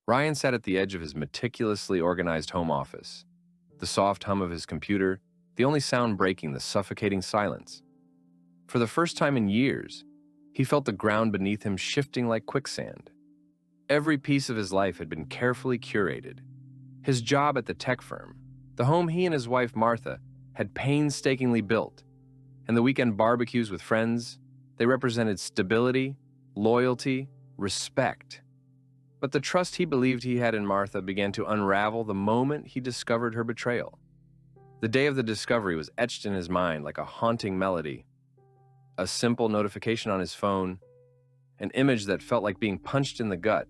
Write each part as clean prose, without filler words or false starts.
Ryan sat at the edge of his meticulously organized home office, the soft hum of his computer, the only sound breaking the suffocating silence. For the first time in years, he felt the ground beneath him shifting like quicksand. Every piece of his life had been carefully curated. His job at the tech firm, the home he and his wife Martha had painstakingly built, and the weekend barbecues with friends, they represented stability, loyalty, respect. But the trust he believed he had in Martha began to unravel the moment he discovered her betrayal. The day of the discovery was etched in his mind like a haunting melody. A simple notification on his phone, an image that felt like being punched in the gut,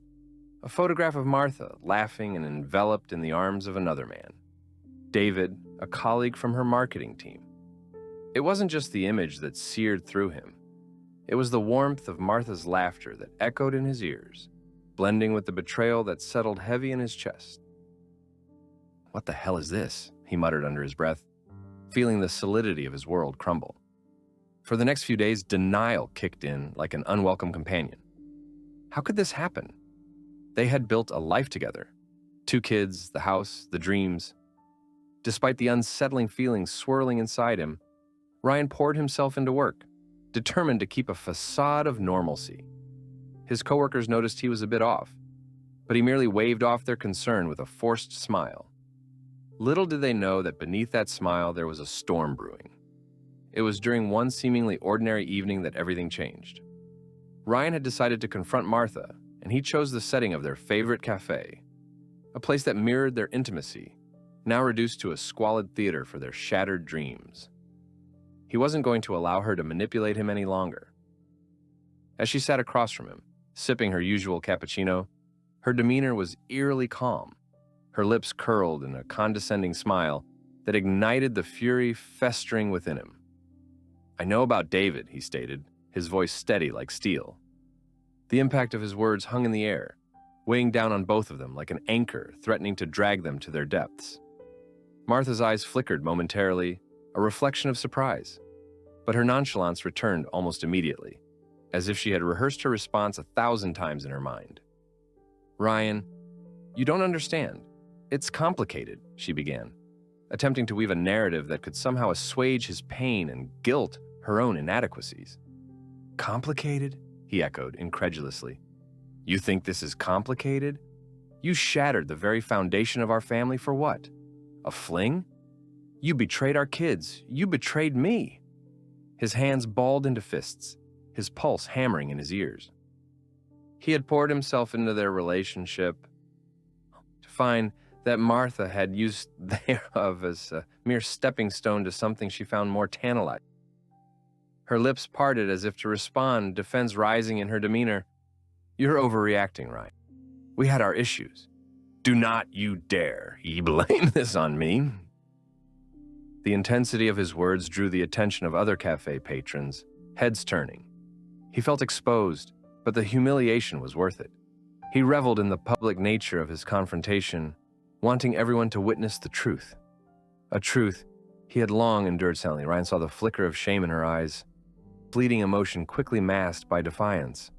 a photograph of Martha laughing and enveloped in the arms of another man. David, a colleague from her marketing team. It wasn't just the image that seared through him. It was the warmth of Martha's laughter that echoed in his ears, blending with the betrayal that settled heavy in his chest. "What the hell is this?" he muttered under his breath, feeling the solidity of his world crumble. For the next few days, denial kicked in like an unwelcome companion. How could this happen? They had built a life together. 2 kids, the house, the dreams. Despite the unsettling feelings swirling inside him, Ryan poured himself into work, determined to keep a facade of normalcy. His coworkers noticed he was a bit off, but he merely waved off their concern with a forced smile. Little did they know that beneath that smile there was a storm brewing. It was during one seemingly ordinary evening that everything changed. Ryan had decided to confront Martha, and he chose the setting of their favorite cafe, a place that mirrored their intimacy, now reduced to a squalid theater for their shattered dreams. He wasn't going to allow her to manipulate him any longer. As she sat across from him, sipping her usual cappuccino, her demeanor was eerily calm, her lips curled in a condescending smile that ignited the fury festering within him. "I know about David," he stated, his voice steady like steel. The impact of his words hung in the air, weighing down on both of them like an anchor threatening to drag them to their depths. Martha's eyes flickered momentarily, a reflection of surprise, but her nonchalance returned almost immediately, as if she had rehearsed her response 1,000 times in her mind. "Ryan, you don't understand. It's complicated," she began, attempting to weave a narrative that could somehow assuage his pain and guilt her own inadequacies. "Complicated?" he echoed incredulously. "You think this is complicated? You shattered the very foundation of our family for what? A fling? You betrayed our kids. You betrayed me." His hands balled into fists, his pulse hammering in his ears. He had poured himself into their relationship to find that Martha had used thereof as a mere stepping stone to something she found more tantalizing. Her lips parted as if to respond, defense rising in her demeanor. "You're overreacting, Ryan. We had our issues. Do not you dare blame this on me." The intensity of his words drew the attention of other cafe patrons, heads turning. He felt exposed, but the humiliation was worth it. He reveled in the public nature of his confrontation, wanting everyone to witness the truth. A truth he had long endured silently. Ryan saw the flicker of shame in her eyes, fleeting emotion quickly masked by defiance.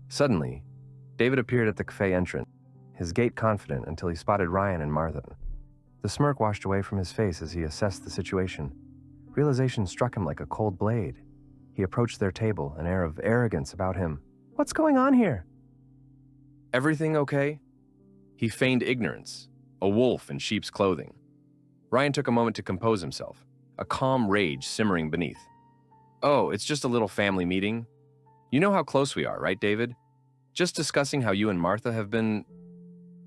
Suddenly, David appeared at the cafe entrance, his gait confident until he spotted Ryan and Martha. The smirk washed away from his face as he assessed the situation. Realization struck him like a cold blade. He approached their table, an air of arrogance about him. "What's going on here?" "Everything okay?" He feigned ignorance, a wolf in sheep's clothing. Ryan took a moment to compose himself, a calm rage simmering beneath. "Oh, it's just a little family meeting. You know how close we are, right, David? Just discussing how you and Martha have been—"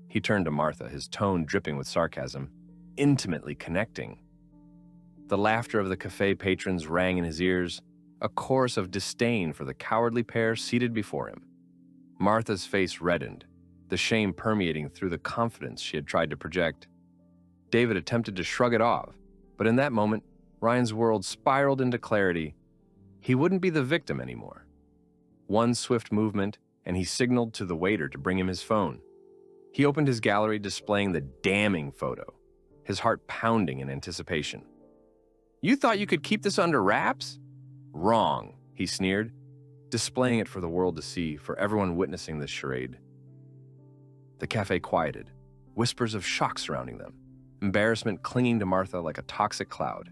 He turned to Martha, his tone dripping with sarcasm. "Intimately connecting." The laughter of the cafe patrons rang in his ears, a chorus of disdain for the cowardly pair seated before him. Martha's face reddened, the shame permeating through the confidence she had tried to project. David attempted to shrug it off, but in that moment, Ryan's world spiraled into clarity. He wouldn't be the victim anymore. One swift movement, and he signaled to the waiter to bring him his phone. He opened his gallery, displaying the damning photo, his heart pounding in anticipation. "You thought you could keep this under wraps?" "Wrong," he sneered, displaying it for the world to see, for everyone witnessing this charade. The cafe quieted, whispers of shock surrounding them, embarrassment clinging to Martha like a toxic cloud.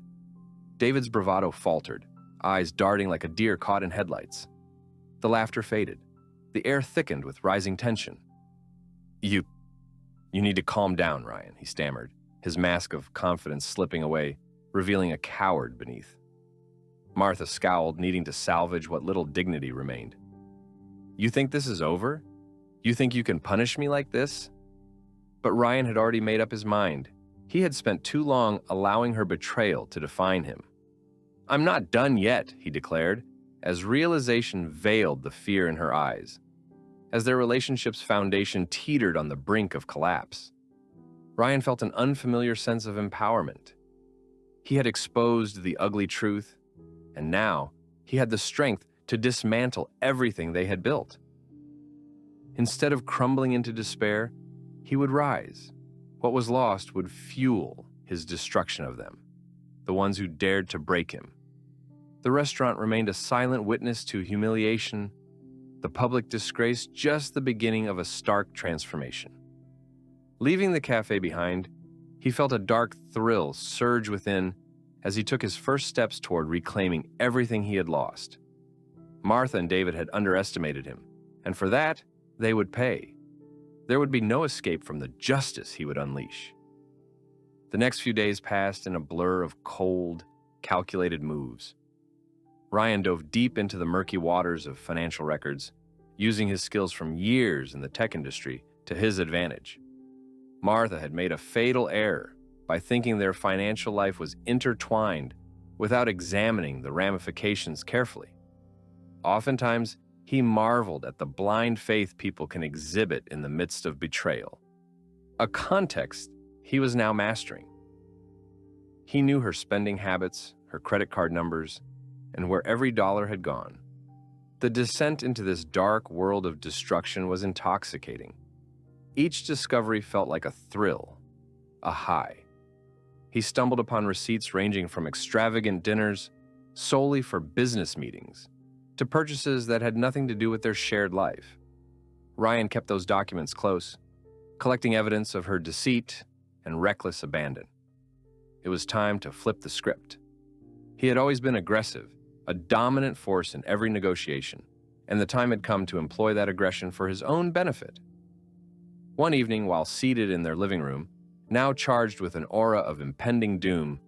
David's bravado faltered, eyes darting like a deer caught in headlights. The laughter faded. The air thickened with rising tension. You need to calm down, Ryan, he stammered, his mask of confidence slipping away, revealing a coward beneath. Martha scowled, needing to salvage what little dignity remained. You think this is over? You think you can punish me like this? But Ryan had already made up his mind. He had spent too long allowing her betrayal to define him. I'm not done yet, he declared, as realization veiled the fear in her eyes, as their relationship's foundation teetered on the brink of collapse. Ryan felt an unfamiliar sense of empowerment. He had exposed the ugly truth, and now he had the strength to dismantle everything they had built. Instead of crumbling into despair, he would rise. What was lost would fuel his destruction of them, the ones who dared to break him. The restaurant remained a silent witness to humiliation, the public disgrace, just the beginning of a stark transformation. Leaving the cafe behind, he felt a dark thrill surge within as he took his first steps toward reclaiming everything he had lost. Martha and David had underestimated him, and for that, they would pay. There would be no escape from the justice he would unleash. The next few days passed in a blur of cold, calculated moves. Ryan dove deep into the murky waters of financial records, using his skills from years in the tech industry to his advantage. Martha had made a fatal error by thinking their financial life was intertwined without examining the ramifications carefully. Oftentimes, he marveled at the blind faith people can exhibit in the midst of betrayal, a context he was now mastering. He knew her spending habits, her credit card numbers, and where every dollar had gone. The descent into this dark world of destruction was intoxicating. Each discovery felt like a thrill, a high. He stumbled upon receipts ranging from extravagant dinners solely for business meetings to purchases that had nothing to do with their shared life. Ryan kept those documents close, collecting evidence of her deceit and reckless abandon. It was time to flip the script. He had always been aggressive, a dominant force in every negotiation, and the time had come to employ that aggression for his own benefit. One evening, while seated in their living room, now charged with an aura of impending doom,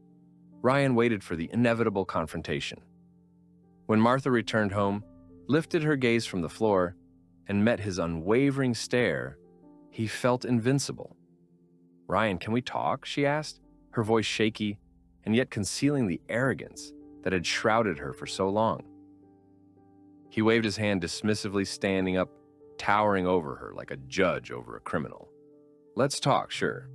Ryan waited for the inevitable confrontation. When Martha returned home, lifted her gaze from the floor, and met his unwavering stare, he felt invincible. "Ryan, can we talk?" she asked, her voice shaky and yet concealing the arrogance that had shrouded her for so long. He waved his hand dismissively, standing up, towering over her like a judge over a criminal. "Let's talk, sure.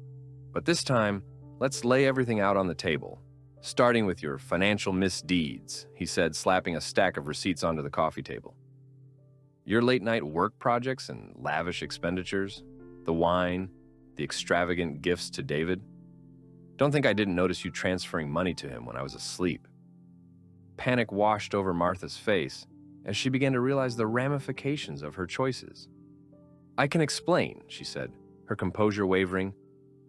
But this time, let's lay everything out on the table, starting with your financial misdeeds," he said, slapping a stack of receipts onto the coffee table. "Your late-night work projects and lavish expenditures, the wine, the extravagant gifts to David. Don't think I didn't notice you transferring money to him when I was asleep." Panic washed over Martha's face as she began to realize the ramifications of her choices. "I can explain," she said, her composure wavering,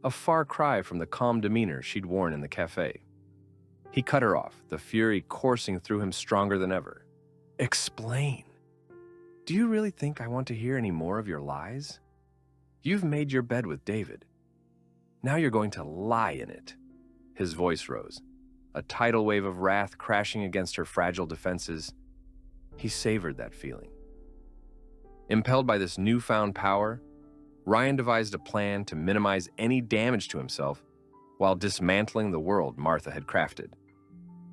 a far cry from the calm demeanor she'd worn in the cafe. He cut her off, the fury coursing through him stronger than ever. "Explain? Do you really think I want to hear any more of your lies? You've made your bed with David. Now you're going to lie in it." His voice rose, a tidal wave of wrath crashing against her fragile defenses. He savored that feeling. Impelled by this newfound power, Ryan devised a plan to minimize any damage to himself while dismantling the world Martha had crafted.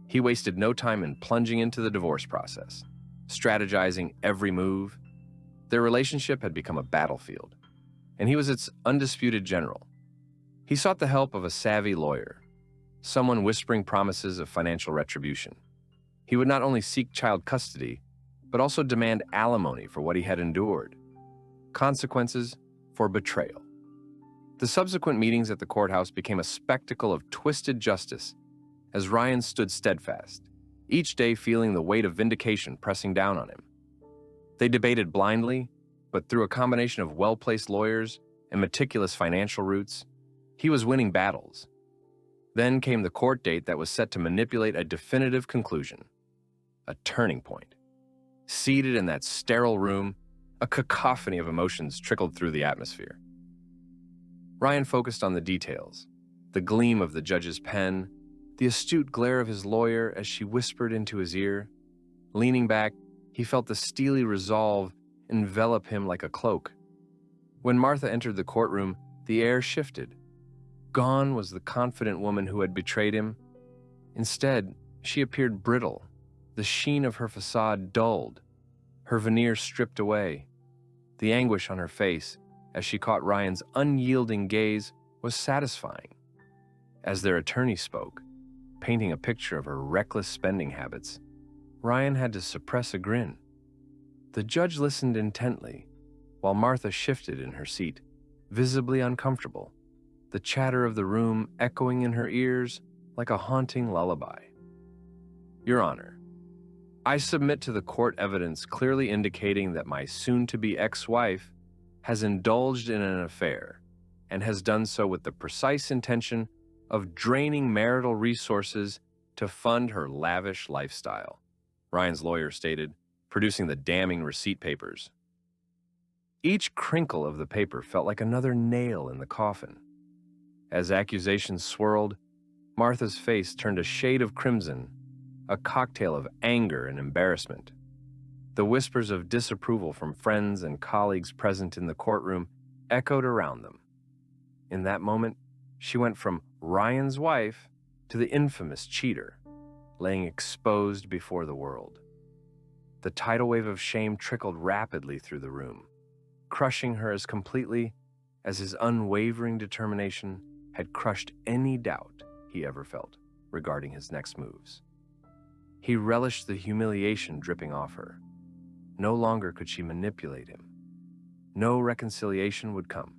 He wasted no time in plunging into the divorce process, strategizing every move. Their relationship had become a battlefield, and he was its undisputed general. He sought the help of a savvy lawyer, someone whispering promises of financial retribution. He would not only seek child custody, but also demand alimony for what he had endured, consequences for betrayal. The subsequent meetings at the courthouse became a spectacle of twisted justice as Ryan stood steadfast, each day feeling the weight of vindication pressing down on him. They debated blindly, but through a combination of well-placed lawyers and meticulous financial routes, he was winning battles. Then came the court date that was set to manipulate a definitive conclusion, a turning point. Seated in that sterile room, a cacophony of emotions trickled through the atmosphere. Ryan focused on the details, the gleam of the judge's pen, the astute glare of his lawyer as she whispered into his ear. Leaning back, he felt the steely resolve envelop him like a cloak. When Martha entered the courtroom, the air shifted. Gone was the confident woman who had betrayed him. Instead, she appeared brittle, the sheen of her facade dulled, her veneer stripped away. The anguish on her face, as she caught Ryan's unyielding gaze, was satisfying. As their attorney spoke, painting a picture of her reckless spending habits, Ryan had to suppress a grin. The judge listened intently, while Martha shifted in her seat, visibly uncomfortable, the chatter of the room echoing in her ears like a haunting lullaby. Your Honor, I submit to the court evidence clearly indicating that my soon-to-be ex-wife has indulged in an affair and has done so with the precise intention of draining marital resources to fund her lavish lifestyle, Ryan's lawyer stated, producing the damning receipt papers. Each crinkle of the paper felt like another nail in the coffin. As accusations swirled, Martha's face turned a shade of crimson, a cocktail of anger and embarrassment. The whispers of disapproval from friends and colleagues present in the courtroom echoed around them. In that moment, she went from Ryan's wife to the infamous cheater, laying exposed before the world. The tidal wave of shame trickled rapidly through the room, crushing her as completely as his unwavering determination had crushed any doubt he ever felt regarding his next moves. He relished the humiliation dripping off her. No longer could she manipulate him. No reconciliation would come,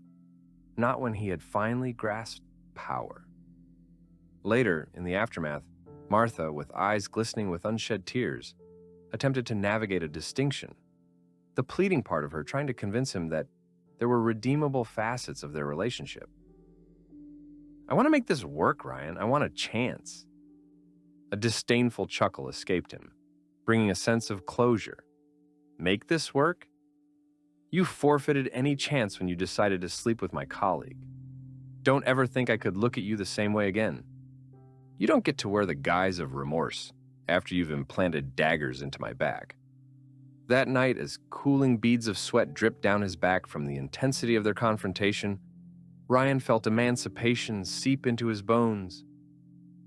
not when he had finally grasped power. Later, in the aftermath, Martha, with eyes glistening with unshed tears, attempted to navigate a distinction, the pleading part of her trying to convince him that there were redeemable facets of their relationship. I want to make this work, Ryan. I want a chance. A disdainful chuckle escaped him, bringing a sense of closure. Make this work? You forfeited any chance when you decided to sleep with my colleague. Don't ever think I could look at you the same way again. You don't get to wear the guise of remorse after you've implanted daggers into my back. That night, as cooling beads of sweat dripped down his back from the intensity of their confrontation, Ryan felt emancipation seep into his bones.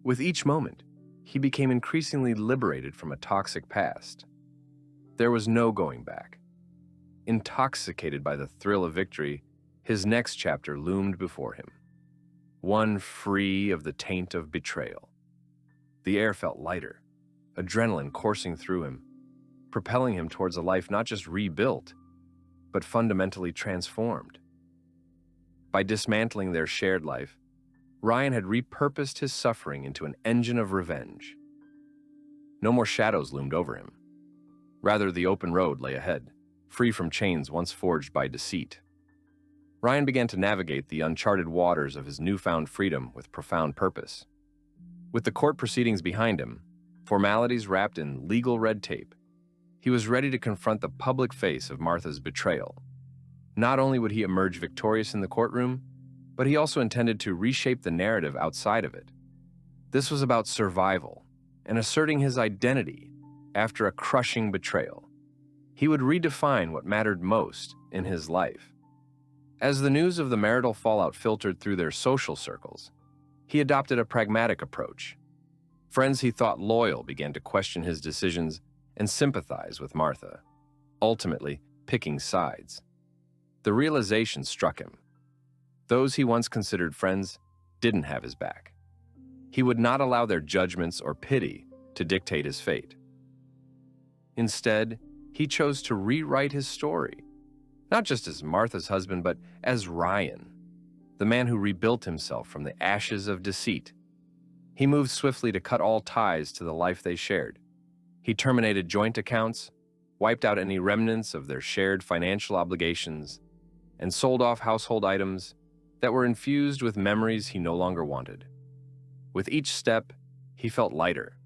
With each moment, he became increasingly liberated from a toxic past. There was no going back. Intoxicated by the thrill of victory, his next chapter loomed before him, one free of the taint of betrayal. The air felt lighter, adrenaline coursing through him, propelling him towards a life not just rebuilt, but fundamentally transformed. By dismantling their shared life, Ryan had repurposed his suffering into an engine of revenge. No more shadows loomed over him. Rather, the open road lay ahead, free from chains once forged by deceit. Ryan began to navigate the uncharted waters of his newfound freedom with profound purpose. With the court proceedings behind him, formalities wrapped in legal red tape, he was ready to confront the public face of Martha's betrayal. Not only would he emerge victorious in the courtroom, but he also intended to reshape the narrative outside of it. This was about survival and asserting his identity after a crushing betrayal. He would redefine what mattered most in his life. As the news of the marital fallout filtered through their social circles, he adopted a pragmatic approach. Friends he thought loyal began to question his decisions and sympathize with Martha, ultimately picking sides. The realization struck him. Those he once considered friends didn't have his back. He would not allow their judgments or pity to dictate his fate. Instead, he chose to rewrite his story, not just as Martha's husband, but as Ryan, the man who rebuilt himself from the ashes of deceit. He moved swiftly to cut all ties to the life they shared. He terminated joint accounts, wiped out any remnants of their shared financial obligations, and sold off household items that were infused with memories he no longer wanted. With each step, he felt lighter.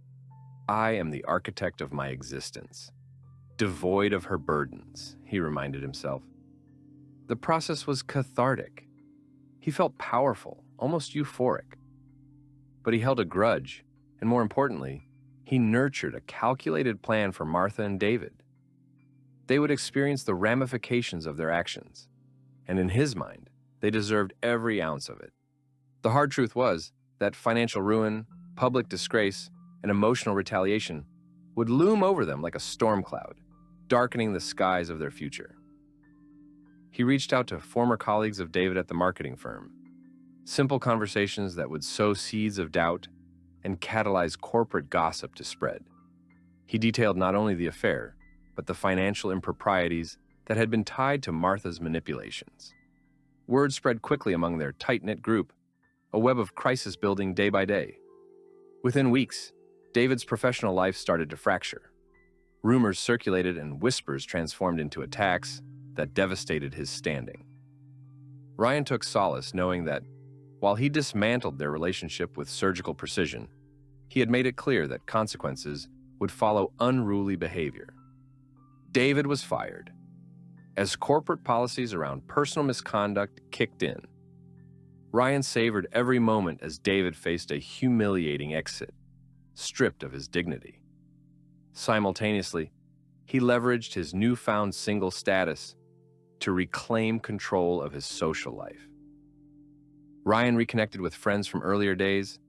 I am the architect of my existence, devoid of her burdens, he reminded himself. The process was cathartic. He felt powerful, almost euphoric. But he held a grudge, and more importantly, he nurtured a calculated plan for Martha and David. They would experience the ramifications of their actions, and in his mind, they deserved every ounce of it. The hard truth was that financial ruin, public disgrace, and emotional retaliation would loom over them like a storm cloud, darkening the skies of their future. He reached out to former colleagues of David at the marketing firm. Simple conversations that would sow seeds of doubt and catalyze corporate gossip to spread. He detailed not only the affair, but the financial improprieties that had been tied to Martha's manipulations. Word spread quickly among their tight-knit group, a web of crisis building day by day. Within weeks, David's professional life started to fracture. Rumors circulated and whispers transformed into attacks that devastated his standing. Ryan took solace knowing that, while he dismantled their relationship with surgical precision, he had made it clear that consequences would follow unruly behavior. David was fired, as corporate policies around personal misconduct kicked in. Ryan savored every moment as David faced a humiliating exit, stripped of his dignity. Simultaneously, he leveraged his newfound single status to reclaim control of his social life. Ryan reconnected with friends from earlier days,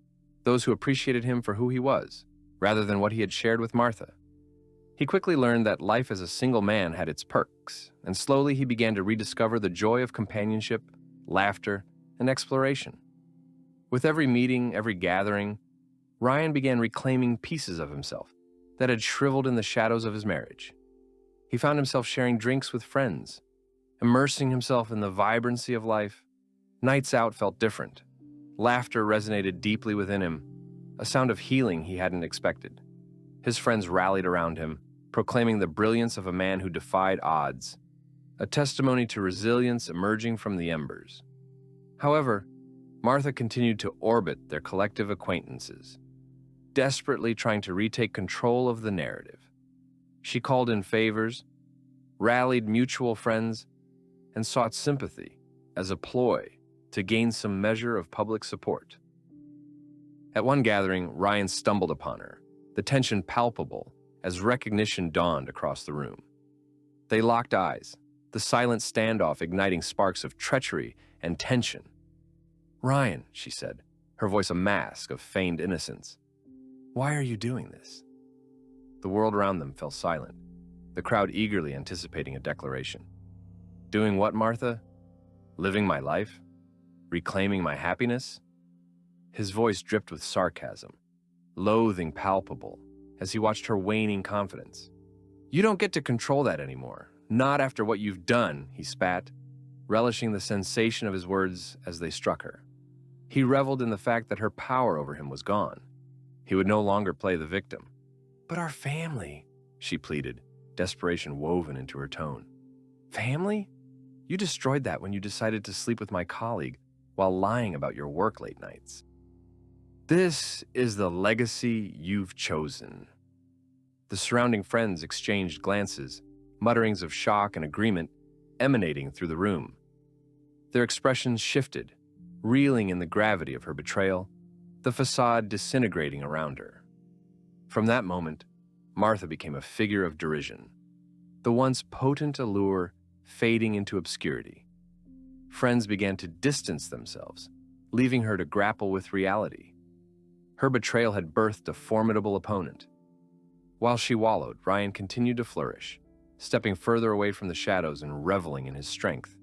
those who appreciated him for who he was, rather than what he had shared with Martha. He quickly learned that life as a single man had its perks, and slowly he began to rediscover the joy of companionship, laughter, and exploration. With every meeting, every gathering, Ryan began reclaiming pieces of himself that had shriveled in the shadows of his marriage. He found himself sharing drinks with friends, immersing himself in the vibrancy of life. Nights out felt different. Laughter resonated deeply within him, a sound of healing he hadn't expected. His friends rallied around him, proclaiming the brilliance of a man who defied odds, a testimony to resilience emerging from the embers. However, Martha continued to orbit their collective acquaintances, desperately trying to retake control of the narrative. She called in favors, rallied mutual friends, and sought sympathy as a ploy to gain some measure of public support. At one gathering, Ryan stumbled upon her, the tension palpable as recognition dawned across the room. They locked eyes, the silent standoff igniting sparks of treachery and tension. "Ryan," she said, her voice a mask of feigned innocence, "why are you doing this?" The world around them fell silent, the crowd eagerly anticipating a declaration. "Doing what, Martha? Living my life? Reclaiming my happiness?" His voice dripped with sarcasm, loathing palpable as he watched her waning confidence. "You don't get to control that anymore, not after what you've done," he spat, relishing the sensation of his words as they struck her. He reveled in the fact that her power over him was gone. He would no longer play the victim. "But our family," she pleaded, desperation woven into her tone. "Family? You destroyed that when you decided to sleep with my colleague while lying about your work late nights. This is the legacy you've chosen." The surrounding friends exchanged glances, mutterings of shock and agreement emanating through the room. Their expressions shifted, reeling in the gravity of her betrayal, the facade disintegrating around her. From that moment, Martha became a figure of derision, the once potent allure fading into obscurity. Friends began to distance themselves, leaving her to grapple with reality. Her betrayal had birthed a formidable opponent. While she wallowed, Ryan continued to flourish, stepping further away from the shadows and reveling in his strength.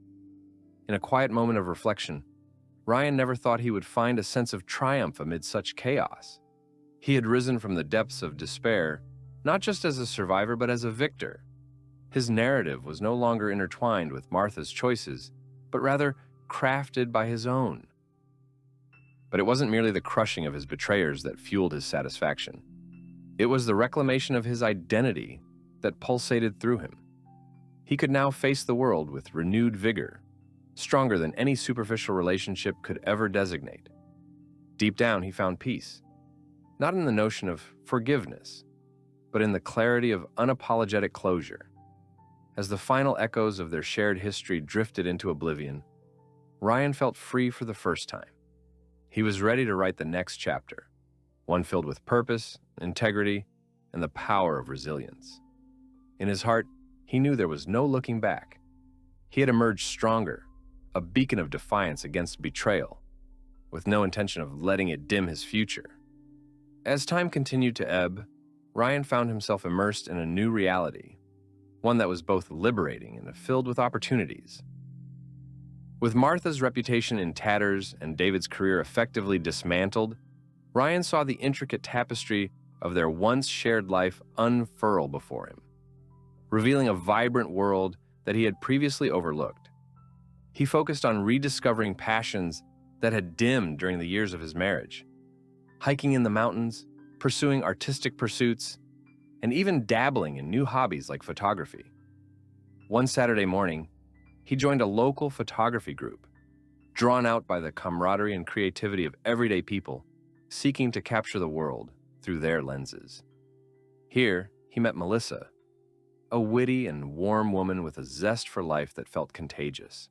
In a quiet moment of reflection, Ryan never thought he would find a sense of triumph amid such chaos. He had risen from the depths of despair, not just as a survivor, but as a victor. His narrative was no longer intertwined with Martha's choices, but rather crafted by his own. But it wasn't merely the crushing of his betrayers that fueled his satisfaction. It was the reclamation of his identity that pulsated through him. He could now face the world with renewed vigor, stronger than any superficial relationship could ever designate. Deep down, he found peace, not in the notion of forgiveness, but in the clarity of unapologetic closure. As the final echoes of their shared history drifted into oblivion, Ryan felt free for the first time. He was ready to write the next chapter, one filled with purpose, integrity, and the power of resilience. In his heart, he knew there was no looking back. He had emerged stronger, a beacon of defiance against betrayal, with no intention of letting it dim his future. As time continued to ebb, Ryan found himself immersed in a new reality, one that was both liberating and filled with opportunities. With Martha's reputation in tatters and David's career effectively dismantled, Ryan saw the intricate tapestry of their once shared life unfurl before him, revealing a vibrant world that he had previously overlooked. He focused on rediscovering passions that had dimmed during the years of his marriage, hiking in the mountains, pursuing artistic pursuits, and even dabbling in new hobbies like photography. One Saturday morning, he joined a local photography group, drawn out by the camaraderie and creativity of everyday people seeking to capture the world through their lenses. Here, he met Melissa, a witty and warm woman with a zest for life that felt contagious.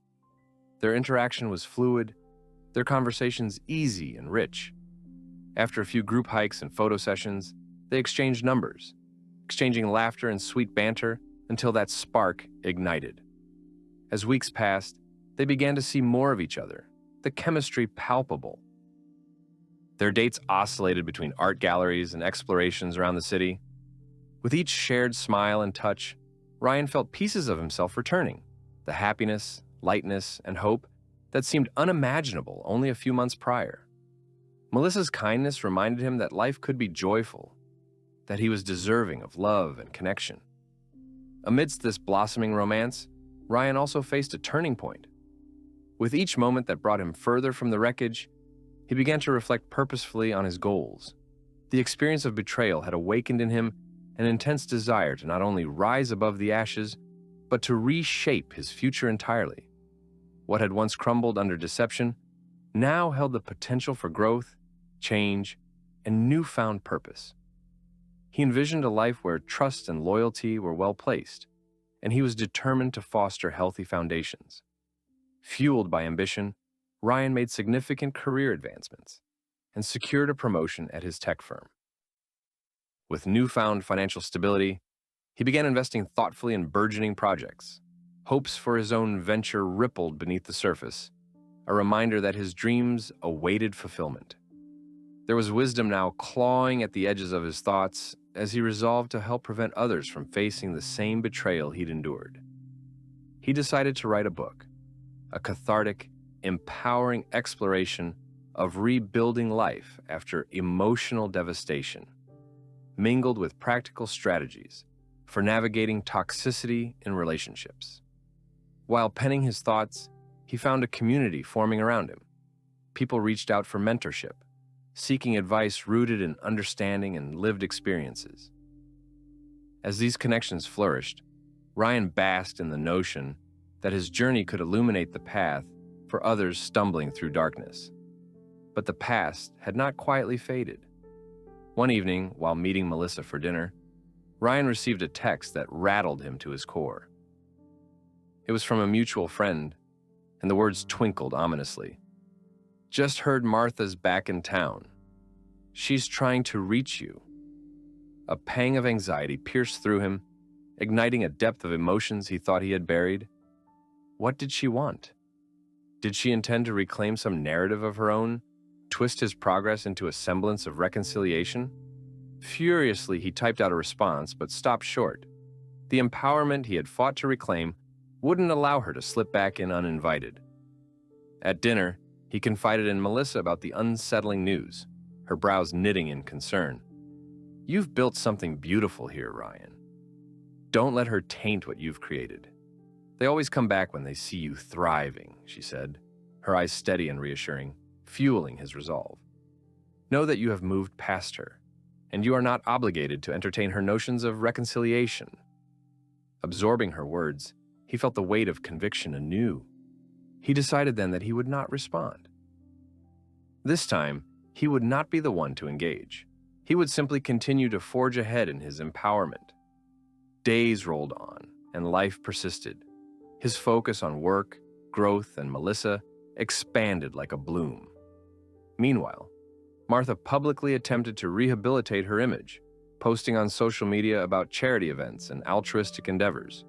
Their interaction was fluid, their conversations easy and rich. After a few group hikes and photo sessions, they exchanged numbers, exchanging laughter and sweet banter until that spark ignited. As weeks passed, they began to see more of each other, the chemistry palpable. Their dates oscillated between art galleries and explorations around the city. With each shared smile and touch, Ryan felt pieces of himself returning, the happiness, lightness, and hope that seemed unimaginable only a few months prior. Melissa's kindness reminded him that life could be joyful, that he was deserving of love and connection. Amidst this blossoming romance, Ryan also faced a turning point. With each moment that brought him further from the wreckage, he began to reflect purposefully on his goals. The experience of betrayal had awakened in him an intense desire to not only rise above the ashes, but to reshape his future entirely. What had once crumbled under deception now held the potential for growth, change, and newfound purpose. He envisioned a life where trust and loyalty were well placed, and he was determined to foster healthy foundations. Fueled by ambition, Ryan made significant career advancements and secured a promotion at his tech firm. With newfound financial stability, he began investing thoughtfully in burgeoning projects. Hopes for his own venture rippled beneath the surface, a reminder that his dreams awaited fulfillment. There was wisdom now clawing at the edges of his thoughts as he resolved to help prevent others from facing the same betrayal he'd endured. He decided to write a book, a cathartic, empowering exploration of rebuilding life after emotional devastation, mingled with practical strategies for navigating toxicity in relationships. While penning his thoughts, he found a community forming around him. People reached out for mentorship, seeking advice rooted in understanding and lived experiences. As these connections flourished, Ryan basked in the notion that his journey could illuminate the path for others stumbling through darkness. But the past had not quietly faded. One evening, while meeting Melissa for dinner, Ryan received a text that rattled him to his core. It was from a mutual friend, and the words twinkled ominously. "Just heard Martha's back in town. She's trying to reach you." A pang of anxiety pierced through him, igniting a depth of emotions he thought he had buried. What did she want? Did she intend to reclaim some narrative of her own, twist his progress into a semblance of reconciliation? Furiously, he typed out a response, but stopped short. The empowerment he had fought to reclaim wouldn't allow her to slip back in uninvited. At dinner, he confided in Melissa about the unsettling news, her brows knitting in concern. "You've built something beautiful here, Ryan. Don't let her taint what you've created. They always come back when they see you thriving," she said, her eyes steady and reassuring, fueling his resolve. "Know that you have moved past her, and you are not obligated to entertain her notions of reconciliation." Absorbing her words, he felt the weight of conviction anew. He decided then that he would not respond. This time, he would not be the one to engage. He would simply continue to forge ahead in his empowerment. Days rolled on, and life persisted. His focus on work, growth, and Melissa expanded like a bloom. Meanwhile, Martha publicly attempted to rehabilitate her image, posting on social media about charity events and altruistic endeavors.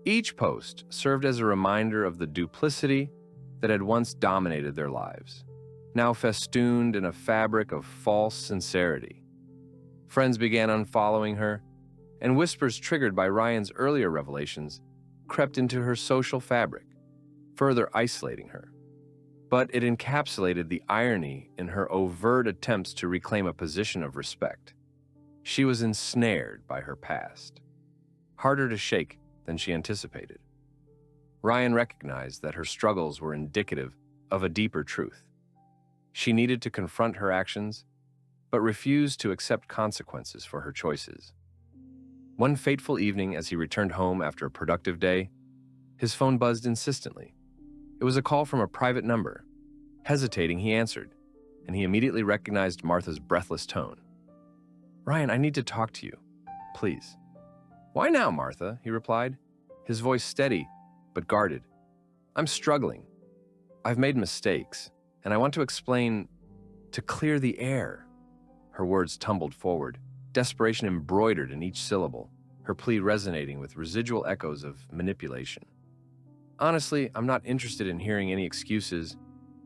Each post served as a reminder of the duplicity that had once dominated their lives, now festooned in a fabric of false sincerity. Friends began unfollowing her, and whispers triggered by Ryan's earlier revelations crept into her social fabric, further isolating her. But it encapsulated the irony in her overt attempts to reclaim a position of respect. She was ensnared by her past, harder to shake than she anticipated. Ryan recognized that her struggles were indicative of a deeper truth. She needed to confront her actions, but refused to accept consequences for her choices. One fateful evening, as he returned home after a productive day, his phone buzzed insistently. It was a call from a private number. Hesitating, he answered, and he immediately recognized Martha's breathless tone. "Ryan, I need to talk to you, please." "Why now, Martha?" he replied, his voice steady but guarded. "I'm struggling. I've made mistakes, and I want to explain to clear the air." Her words tumbled forward, desperation embroidered in each syllable, her plea resonating with residual echoes of manipulation. "Honestly, I'm not interested in hearing any excuses.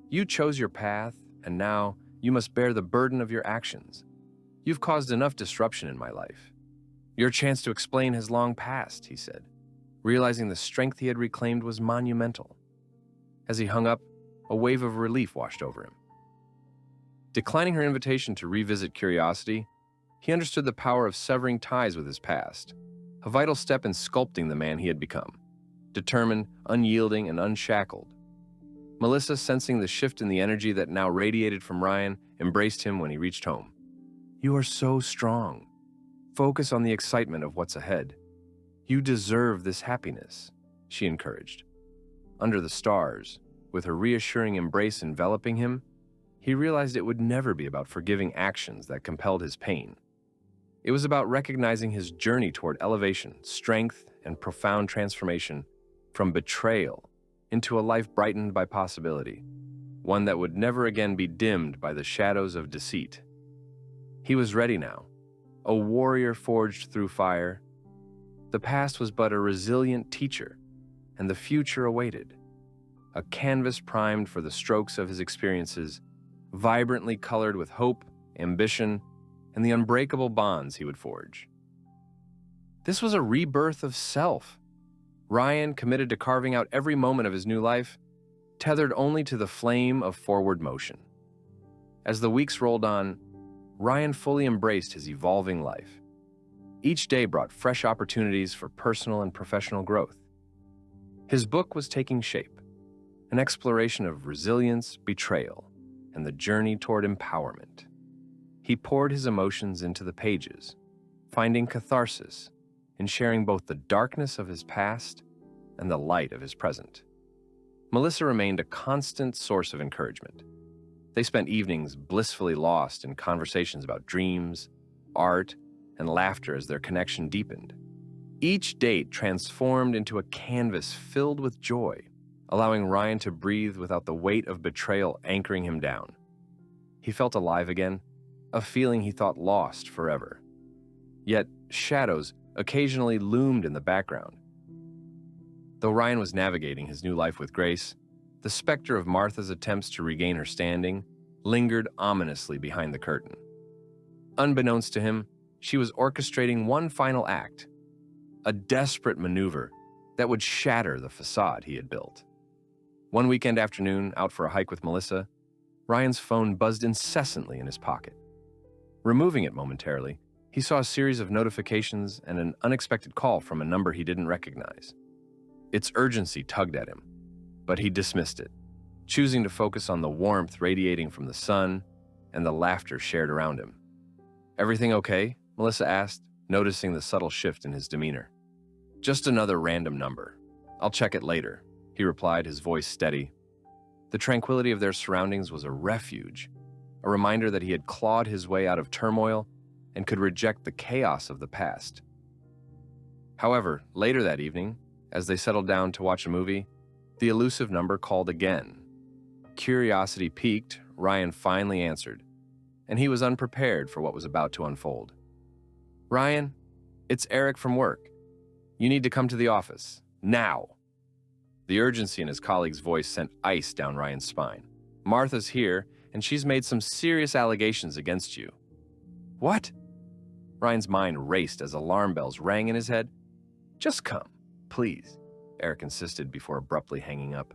You chose your path, and now you must bear the burden of your actions. You've caused enough disruption in my life. Your chance to explain has long passed," he said, realizing the strength he had reclaimed was monumental. As he hung up, a wave of relief washed over him. Declining her invitation to revisit curiosity, he understood the power of severing ties with his past, a vital step in sculpting the man he had become, determined, unyielding, and unshackled. Melissa, sensing the shift in the energy that now radiated from Ryan, embraced him when he reached home. "You are so strong. Focus on the excitement of what's ahead. You deserve this happiness," she encouraged. Under the stars, with her reassuring embrace enveloping him, he realized it would never be about forgiving actions that compelled his pain. It was about recognizing his journey toward elevation, strength, and profound transformation from betrayal into a life brightened by possibility, one that would never again be dimmed by the shadows of deceit. He was ready now, a warrior forged through fire. The past was but a resilient teacher, and the future awaited, a canvas primed for the strokes of his experiences, vibrantly colored with hope, ambition, and the unbreakable bonds he would forge. This was a rebirth of self. Ryan, committed to carving out every moment of his new life, tethered only to the flame of forward motion. As the weeks rolled on, Ryan fully embraced his evolving life. Each day brought fresh opportunities for personal and professional growth. His book was taking shape, an exploration of resilience, betrayal, and the journey toward empowerment. He poured his emotions into the pages, finding catharsis in sharing both the darkness of his past and the light of his present. Melissa remained a constant source of encouragement. They spent evenings blissfully lost in conversations about dreams, art, and laughter as their connection deepened. Each date transformed into a canvas filled with joy, allowing Ryan to breathe without the weight of betrayal anchoring him down. He felt alive again, a feeling he thought lost forever. Yet shadows occasionally loomed in the background. Though Ryan was navigating his new life with grace, the specter of Martha's attempts to regain her standing lingered ominously behind the curtain. Unbeknownst to him, she was orchestrating one final act, a desperate maneuver that would shatter the facade he had built. One weekend afternoon, out for a hike with Melissa, Ryan's phone buzzed incessantly in his pocket. Removing it momentarily, he saw a series of notifications and an unexpected call from a number he didn't recognize. Its urgency tugged at him, but he dismissed it, choosing to focus on the warmth radiating from the sun and the laughter shared around him. "Everything okay?" Melissa asked, noticing the subtle shift in his demeanor. "Just another random number. I'll check it later," he replied, his voice steady. The tranquility of their surroundings was a refuge, a reminder that he had clawed his way out of turmoil and could reject the chaos of the past. However, later that evening, as they settled down to watch a movie, the elusive number called again. Curiosity piqued, Ryan finally answered, and he was unprepared for what was about to unfold. "Ryan, it's Eric from work. You need to come to the office. Now." The urgency in his colleague's voice sent ice down Ryan's spine. "Martha's here, and she's made some serious allegations against you." "What?" Ryan's mind raced as alarm bells rang in his head. "Just come, please," Eric insisted before abruptly hanging up.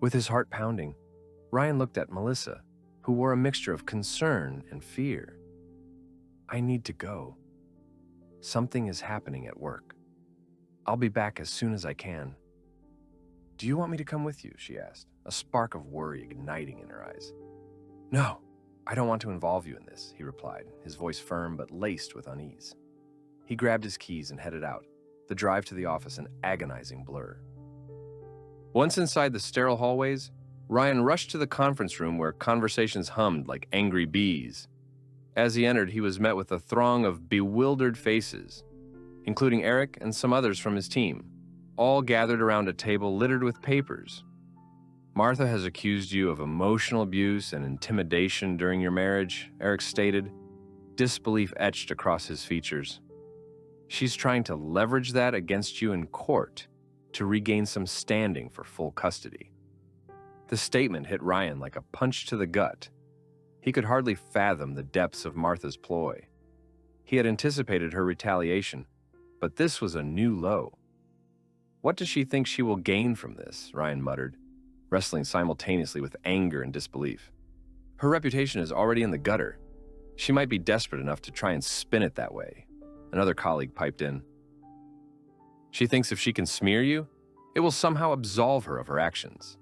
With his heart pounding, Ryan looked at Melissa, who wore a mixture of concern and fear. "I need to go. Something is happening at work. I'll be back as soon as I can." "Do you want me to come with you?" she asked, a spark of worry igniting in her eyes. "No, I don't want to involve you in this," he replied, his voice firm but laced with unease. He grabbed his keys and headed out, the drive to the office an agonizing blur. Once inside the sterile hallways, Ryan rushed to the conference room where conversations hummed like angry bees. As he entered, he was met with a throng of bewildered faces, including Eric and some others from his team, all gathered around a table littered with papers. "Martha has accused you of emotional abuse and intimidation during your marriage," Eric stated, disbelief etched across his features. "She's trying to leverage that against you in court to regain some standing for full custody." The statement hit Ryan like a punch to the gut. He could hardly fathom the depths of Martha's ploy. He had anticipated her retaliation, but this was a new low. "What does she think she will gain from this?" Ryan muttered, wrestling simultaneously with anger and disbelief. "Her reputation is already in the gutter. She might be desperate enough to try and spin it that way," another colleague piped in. "She thinks if she can smear you, it will somehow absolve her of her actions."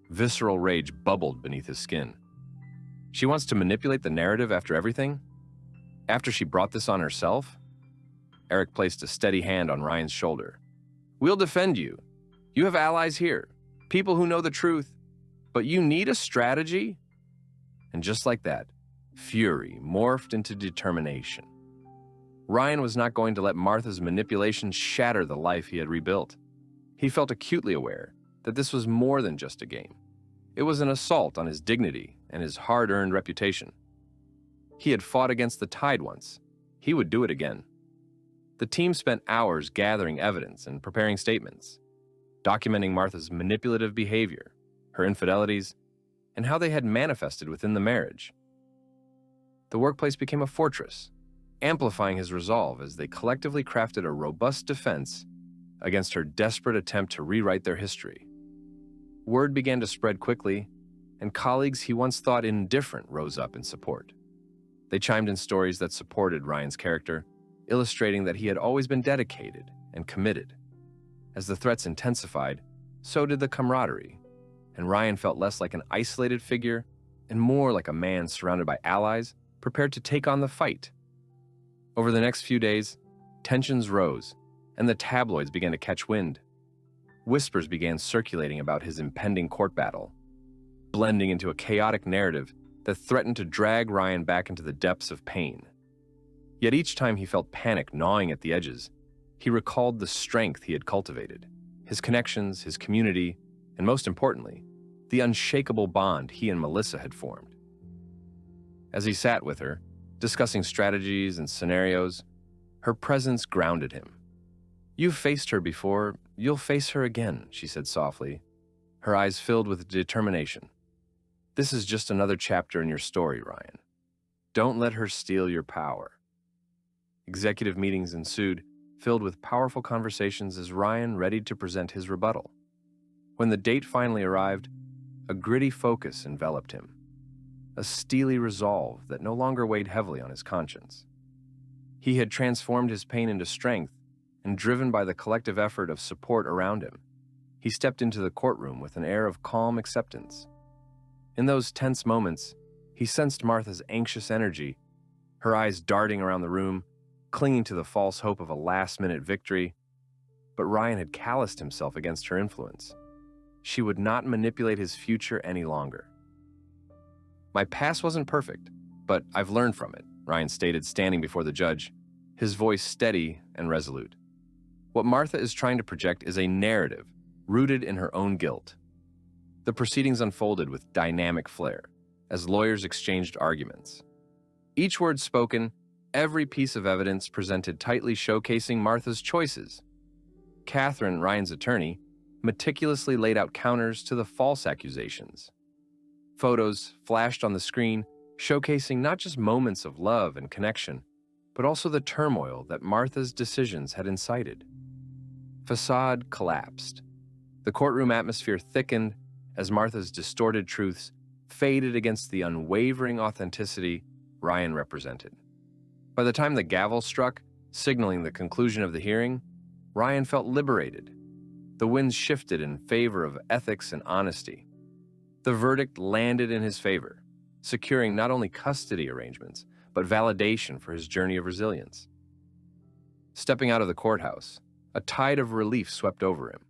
Visceral rage bubbled beneath his skin. "She wants to manipulate the narrative after everything? After she brought this on herself?" Eric placed a steady hand on Ryan's shoulder. "We'll defend you. You have allies here, people who know the truth, but you need a strategy?" And just like that, fury morphed into determination. Ryan was not going to let Martha's manipulation shatter the life he had rebuilt. He felt acutely aware that this was more than just a game. It was an assault on his dignity and his hard-earned reputation. He had fought against the tide once. He would do it again. The team spent hours gathering evidence and preparing statements, documenting Martha's manipulative behavior, her infidelities, and how they had manifested within the marriage. The workplace became a fortress, amplifying his resolve as they collectively crafted a robust defense against her desperate attempt to rewrite their history. Word began to spread quickly, and colleagues he once thought indifferent rose up in support. They chimed in stories that supported Ryan's character, illustrating that he had always been dedicated and committed. As the threats intensified, so did the camaraderie, and Ryan felt less like an isolated figure and more like a man surrounded by allies prepared to take on the fight. Over the next few days, tensions rose, and the tabloids began to catch wind. Whispers began circulating about his impending court battle, blending into a chaotic narrative that threatened to drag Ryan back into the depths of pain. Yet each time he felt panic gnawing at the edges, he recalled the strength he had cultivated, his connections, his community, and most importantly, the unshakable bond he and Melissa had formed. As he sat with her, discussing strategies and scenarios, her presence grounded him. "You've faced her before, you'll face her again," she said softly, her eyes filled with determination. "This is just another chapter in your story, Ryan. Don't let her steal your power." Executive meetings ensued, filled with powerful conversations as Ryan readied to present his rebuttal. When the date finally arrived, a gritty focus enveloped him, a steely resolve that no longer weighed heavily on his conscience. He had transformed his pain into strength, and driven by the collective effort of support around him, he stepped into the courtroom with an air of calm acceptance. In those tense moments, he sensed Martha's anxious energy, her eyes darting around the room, clinging to the false hope of a last-minute victory. But Ryan had calloused himself against her influence. she would not manipulate his future any longer. "My past wasn't perfect, but I've learned from it," Ryan stated, standing before the judge, his voice steady and resolute. What Martha is trying to project is a narrative rooted in her own guilt. The proceedings unfolded with dynamic flair as lawyers exchanged arguments. Each word spoken, every piece of evidence presented tightly showcasing Martha's choices. Catherine, Ryan's attorney, meticulously laid out counters to the false accusations. Photos flashed on the screen, showcasing not just moments of love and connection, but also the turmoil that Martha's decisions had incited. Facade collapsed. The courtroom atmosphere thickened as Martha's distorted truths faded against the unwavering authenticity Ryan represented. By the time the gavel struck, signaling the conclusion of the hearing, Ryan felt liberated. The winds shifted in favor of ethics and honesty. The verdict landed in his favor, securing not only custody arrangements, but validation for his journey of resilience. Stepping out of the courthouse, a tide of relief swept over him.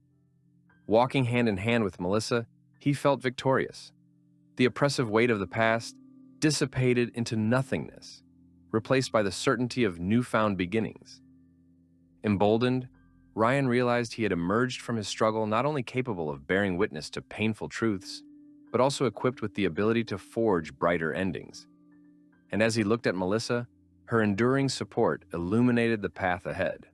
Walking hand in hand with Melissa, he felt victorious. The oppressive weight of the past dissipated into nothingness, replaced by the certainty of newfound beginnings. Emboldened, Ryan realized he had emerged from his struggle not only capable of bearing witness to painful truths, but also equipped with the ability to forge brighter endings. And as he looked at Melissa, her enduring support illuminated the path ahead.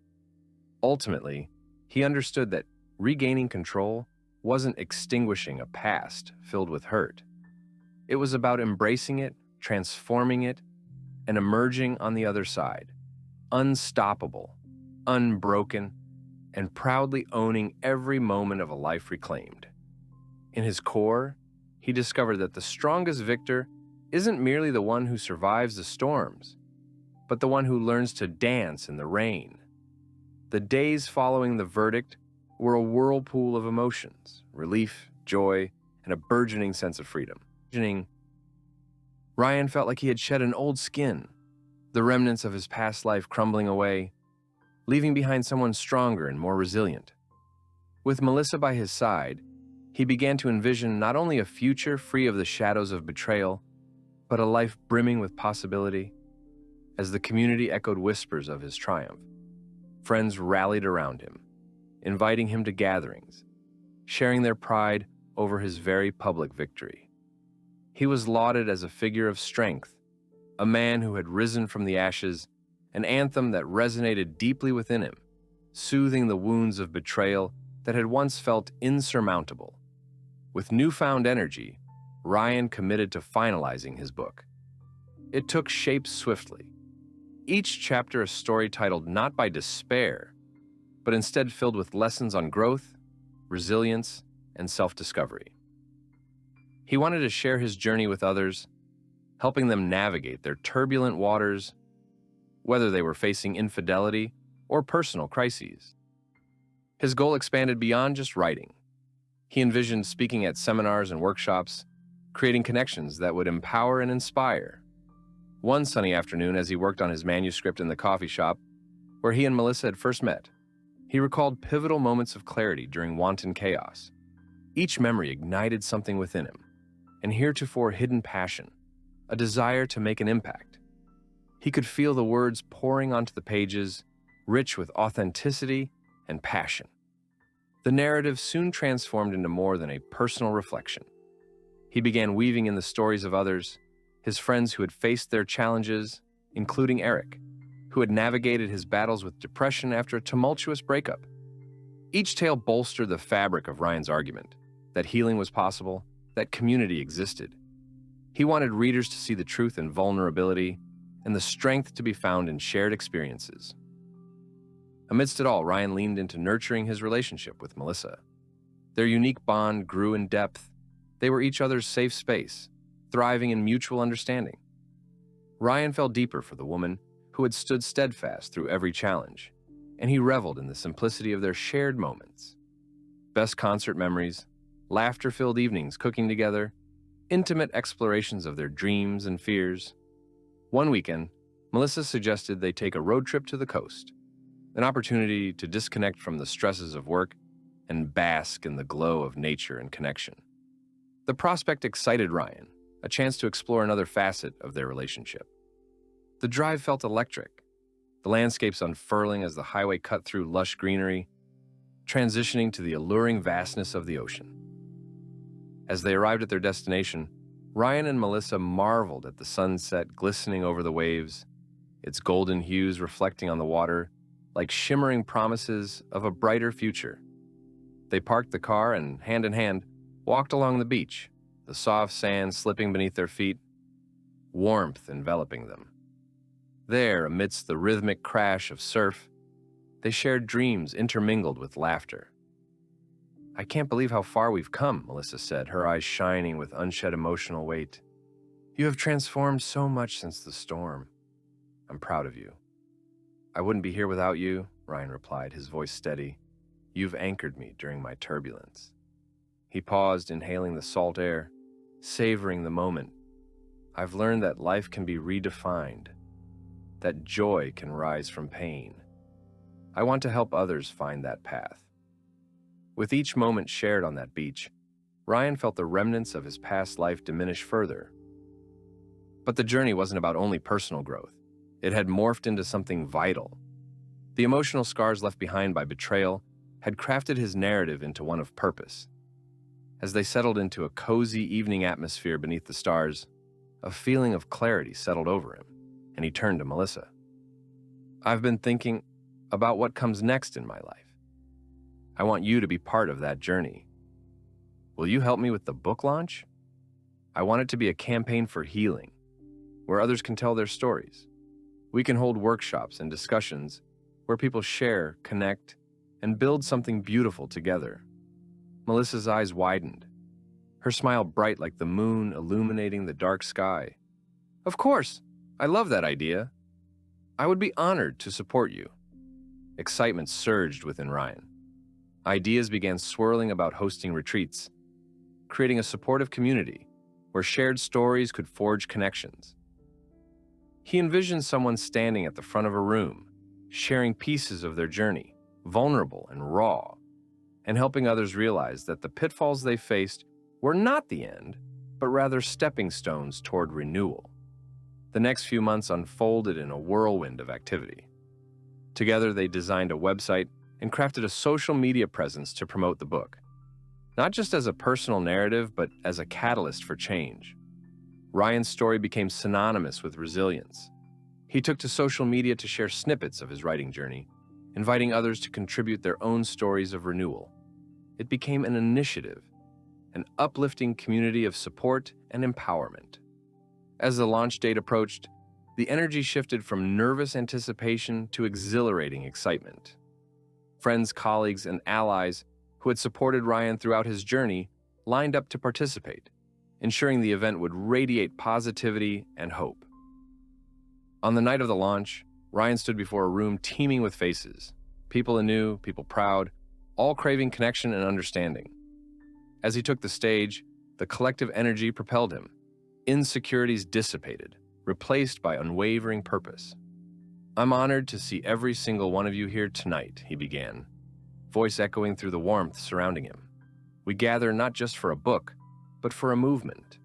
Ultimately, he understood that regaining control wasn't extinguishing a past filled with hurt. It was about embracing it, transforming it, and emerging on the other side, unstoppable, unbroken, and proudly owning every moment of a life reclaimed. In his core, he discovered that the strongest victor isn't merely the one who survives the storms, but the one who learns to dance in the rain. The days following the verdict were a whirlpool of emotions, relief, joy, and a burgeoning sense of freedom. Ryan felt like he had shed an old skin, the remnants of his past life crumbling away, leaving behind someone stronger and more resilient. With Melissa by his side, he began to envision not only a future free of the shadows of betrayal, but a life brimming with possibility. As the community echoed whispers of his triumph, friends rallied around him, inviting him to gatherings, sharing their pride over his very public victory. He was lauded as a figure of strength, a man who had risen from the ashes, an anthem that resonated deeply within him, soothing the wounds of betrayal that had once felt insurmountable. With newfound energy, Ryan committed to finalizing his book. It took shape swiftly, each chapter a story titled not by despair, but instead filled with lessons on growth, resilience, and self-discovery. He wanted to share his journey with others, helping them navigate their turbulent waters, whether they were facing infidelity or personal crises. His goal expanded beyond just writing. He envisioned speaking at seminars and workshops, creating connections that would empower and inspire. One sunny afternoon, as he worked on his manuscript in the coffee shop, where he and Melissa had first met, he recalled pivotal moments of clarity during wanton chaos. Each memory ignited something within him, an heretofore hidden passion, a desire to make an impact. He could feel the words pouring onto the pages, rich with authenticity and passion. The narrative soon transformed into more than a personal reflection. He began weaving in the stories of others, his friends who had faced their challenges, including Eric, who had navigated his battles with depression after a tumultuous breakup. Each tale bolstered the fabric of Ryan's argument, that healing was possible, that community existed. He wanted readers to see the truth in vulnerability and the strength to be found in shared experiences. Amidst it all, Ryan leaned into nurturing his relationship with Melissa. Their unique bond grew in depth. They were each other's safe space, thriving in mutual understanding. Ryan fell deeper for the woman who had stood steadfast through every challenge, and he reveled in the simplicity of their shared moments. Best concert memories, laughter-filled evenings cooking together, intimate explorations of their dreams and fears. One weekend, Melissa suggested they take a road trip to the coast, an opportunity to disconnect from the stresses of work and bask in the glow of nature and connection. The prospect excited Ryan, a chance to explore another facet of their relationship. The drive felt electric, the landscapes unfurling as the highway cut through lush greenery, transitioning to the alluring vastness of the ocean. As they arrived at their destination, Ryan and Melissa marveled at the sunset glistening over the waves, its golden hues reflecting on the water like shimmering promises of a brighter future. They parked the car and, hand in hand, walked along the beach, the soft sand slipping beneath their feet, warmth enveloping them. There, amidst the rhythmic crash of surf, they shared dreams intermingled with laughter. "I can't believe how far we've come," Melissa said, her eyes shining with unshed emotional weight. "You have transformed so much since the storm. I'm proud of you." "I wouldn't be here without you," Ryan replied, his voice steady. "You've anchored me during my turbulence." He paused, inhaling the salt air, savoring the moment. "I've learned that life can be redefined, that joy can rise from pain. I want to help others find that path." With each moment shared on that beach, Ryan felt the remnants of his past life diminish further. But the journey wasn't about only personal growth. It had morphed into something vital. The emotional scars left behind by betrayal had crafted his narrative into one of purpose. As they settled into a cozy evening atmosphere beneath the stars, a feeling of clarity settled over him, and he turned to Melissa. "I've been thinking about what comes next in my life. I want you to be part of that journey. Will you help me with the book launch? I want it to be a campaign for healing, where others can tell their stories. We can hold workshops and discussions where people share, connect, and build something beautiful together." Melissa's eyes widened, her smile bright like the moon illuminating the dark sky. "Of course, I love that idea. I would be honored to support you." Excitement surged within Ryan. Ideas began swirling about hosting retreats, creating a supportive community where shared stories could forge connections. He envisioned someone standing at the front of a room, sharing pieces of their journey, vulnerable and raw, and helping others realize that the pitfalls they faced were not the end, but rather stepping stones toward renewal. The next few months unfolded in a whirlwind of activity. Together, they designed a website and crafted a social media presence to promote the book, not just as a personal narrative, but as a catalyst for change. Ryan's story became synonymous with resilience. He took to social media to share snippets of his writing journey, inviting others to contribute their own stories of renewal. It became an initiative, an uplifting community of support and empowerment. As the launch date approached, the energy shifted from nervous anticipation to exhilarating excitement. Friends, colleagues, and allies who had supported Ryan throughout his journey lined up to participate, ensuring the event would radiate positivity and hope. On the night of the launch, Ryan stood before a room teeming with faces, people anew, people proud, all craving connection and understanding. As he took the stage, the collective energy propelled him. Insecurities dissipated, replaced by unwavering purpose. "I'm honored to see every single one of you here tonight," he began, voice echoing through the warmth surrounding him. "We gather not just for a book, but for a movement,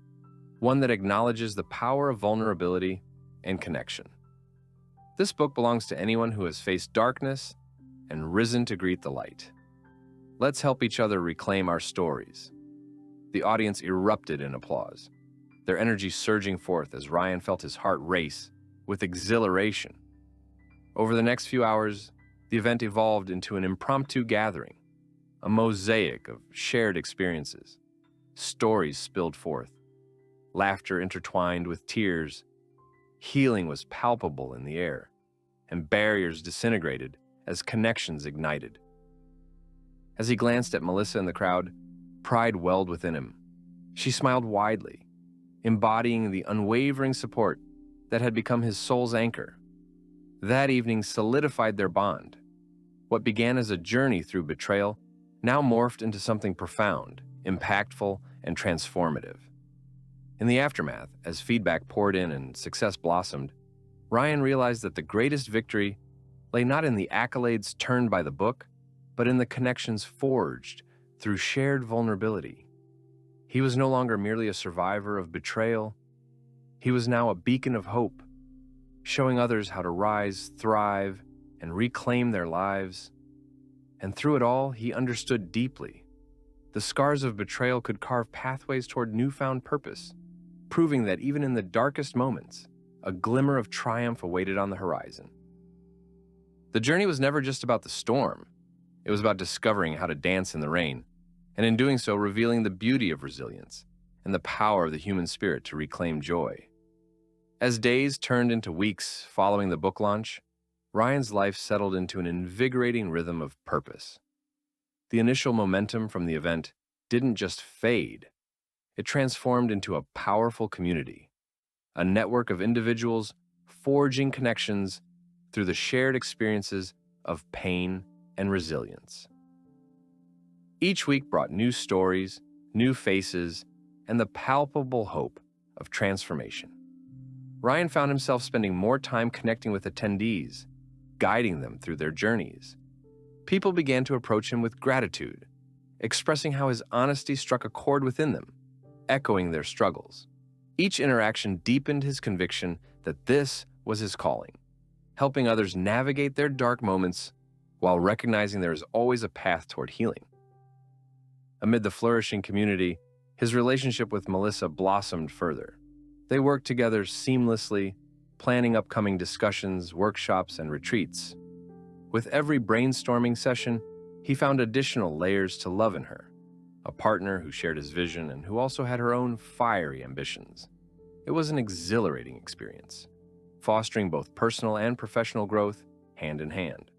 one that acknowledges the power of vulnerability and connection. This book belongs to anyone who has faced darkness and risen to greet the light. Let's help each other reclaim our stories." The audience erupted in applause, their energy surging forth as Ryan felt his heart race with exhilaration. Over the next few hours, the event evolved into an impromptu gathering, a mosaic of shared experiences. Stories spilled forth, laughter intertwined with tears. Healing was palpable in the air, and barriers disintegrated as connections ignited. As he glanced at Melissa in the crowd, pride welled within him. She smiled widely, embodying the unwavering support that had become his soul's anchor. That evening solidified their bond. What began as a journey through betrayal now morphed into something profound, impactful, and transformative. In the aftermath, as feedback poured in and success blossomed, Ryan realized that the greatest victory lay not in the accolades turned by the book, but in the connections forged through shared vulnerability. He was no longer merely a survivor of betrayal. He was now a beacon of hope, showing others how to rise, thrive, and reclaim their lives. And through it all, he understood deeply. The scars of betrayal could carve pathways toward newfound purpose, proving that even in the darkest moments, a glimmer of triumph awaited on the horizon. The journey was never just about the storm. It was about discovering how to dance in the rain, and in doing so, revealing the beauty of resilience and the power of the human spirit to reclaim joy. As days turned into weeks following the book launch, Ryan's life settled into an invigorating rhythm of purpose. The initial momentum from the event didn't just fade, it transformed into a powerful community, a network of individuals forging connections through the shared experiences of pain and resilience. Each week brought new stories, new faces, and the palpable hope of transformation. Ryan found himself spending more time connecting with attendees, guiding them through their journeys. People began to approach him with gratitude, expressing how his honesty struck a chord within them, echoing their struggles. Each interaction deepened his conviction that this was his calling, helping others navigate their dark moments while recognizing there is always a path toward healing. Amid the flourishing community, his relationship with Melissa blossomed further. They worked together seamlessly, planning upcoming discussions, workshops, and retreats. With every brainstorming session, he found additional layers to love in her, a partner who shared his vision and who also had her own fiery ambitions. It was an exhilarating experience, fostering both personal and professional growth hand in hand.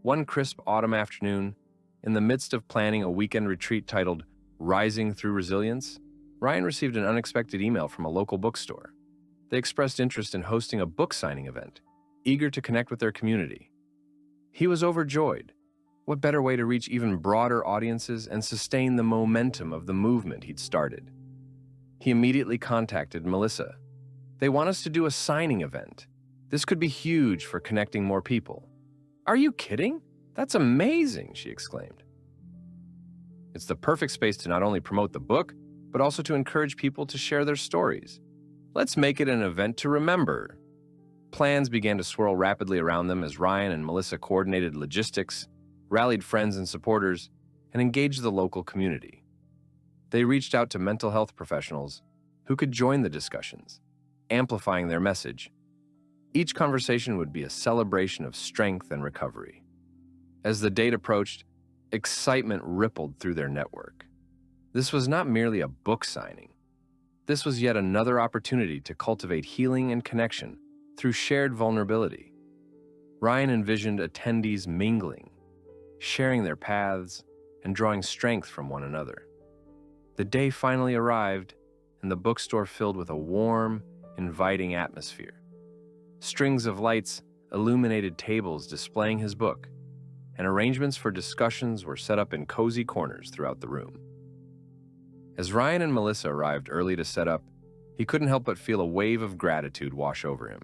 One crisp autumn afternoon, in the midst of planning a weekend retreat titled Rising Through Resilience, Ryan received an unexpected email from a local bookstore. They expressed interest in hosting a book signing event, eager to connect with their community. He was overjoyed. What better way to reach even broader audiences and sustain the momentum of the movement he'd started? He immediately contacted Melissa. "They want us to do a signing event. This could be huge for connecting more people." "Are you kidding? That's amazing," she exclaimed. "It's the perfect space to not only promote the book, but also to encourage people to share their stories. Let's make it an event to remember." Plans began to swirl rapidly around them as Ryan and Melissa coordinated logistics, rallied friends and supporters, and engaged the local community. They reached out to mental health professionals who could join the discussions, amplifying their message. Each conversation would be a celebration of strength and recovery. As the date approached, excitement rippled through their network. This was not merely a book signing. This was yet another opportunity to cultivate healing and connection through shared vulnerability. Ryan envisioned attendees mingling, sharing their paths, and drawing strength from one another. The day finally arrived, and the bookstore filled with a warm, inviting atmosphere. Strings of lights illuminated tables displaying his book, and arrangements for discussions were set up in cozy corners throughout the room. As Ryan and Melissa arrived early to set up, he couldn't help but feel a wave of gratitude wash over him.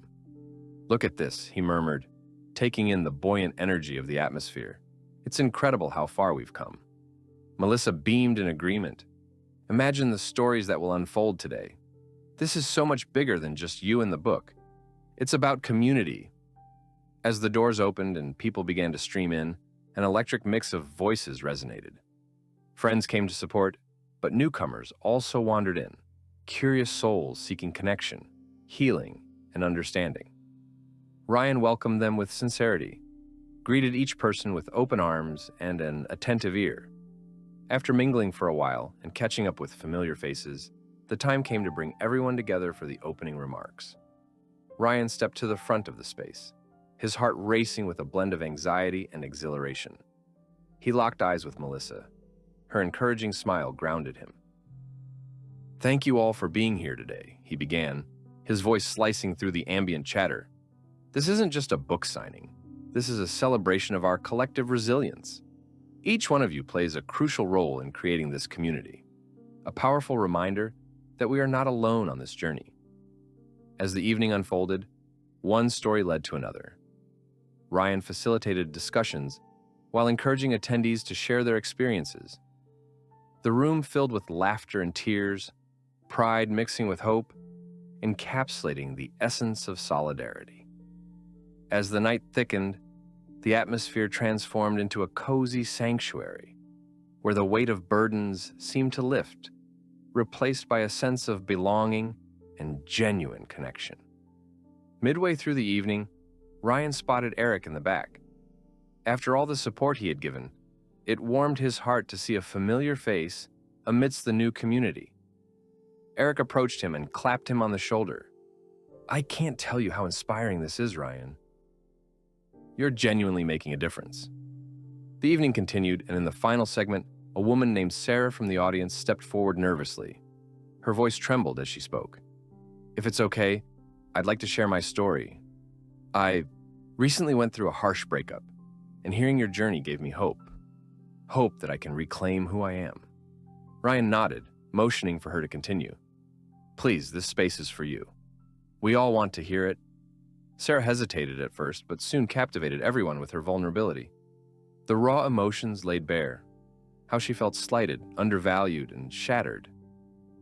"Look at this," he murmured, taking in the buoyant energy of the atmosphere. "It's incredible how far we've come." Melissa beamed in agreement. "Imagine the stories that will unfold today. This is so much bigger than just you and the book. It's about community." As the doors opened and people began to stream in, an electric mix of voices resonated. Friends came to support, but newcomers also wandered in, curious souls seeking connection, healing, and understanding. Ryan welcomed them with sincerity, greeted each person with open arms and an attentive ear. After mingling for a while and catching up with familiar faces, the time came to bring everyone together for the opening remarks. Ryan stepped to the front of the space, his heart racing with a blend of anxiety and exhilaration. He locked eyes with Melissa. Her encouraging smile grounded him. "Thank you all for being here today," he began, his voice slicing through the ambient chatter. "This isn't just a book signing. This is a celebration of our collective resilience. Each one of you plays a crucial role in creating this community, a powerful reminder that we are not alone on this journey." As the evening unfolded, one story led to another. Ryan facilitated discussions, while encouraging attendees to share their experiences. The room filled with laughter and tears, pride mixing with hope, encapsulating the essence of solidarity. As the night thickened, the atmosphere transformed into a cozy sanctuary, where the weight of burdens seemed to lift, replaced by a sense of belonging and genuine connection. Midway through the evening, Ryan spotted Eric in the back. After all the support he had given, it warmed his heart to see a familiar face amidst the new community. Eric approached him and clapped him on the shoulder. "I can't tell you how inspiring this is, Ryan. You're genuinely making a difference." The evening continued, and in the final segment, a woman named Sarah from the audience stepped forward nervously. Her voice trembled as she spoke. "If it's okay, I'd like to share my story. I recently went through a harsh breakup, and hearing your journey gave me hope. Hope that I can reclaim who I am." Ryan nodded, motioning for her to continue. "Please, this space is for you. We all want to hear it." Sarah hesitated at first, but soon captivated everyone with her vulnerability. The raw emotions laid bare, how she felt slighted, undervalued, and shattered.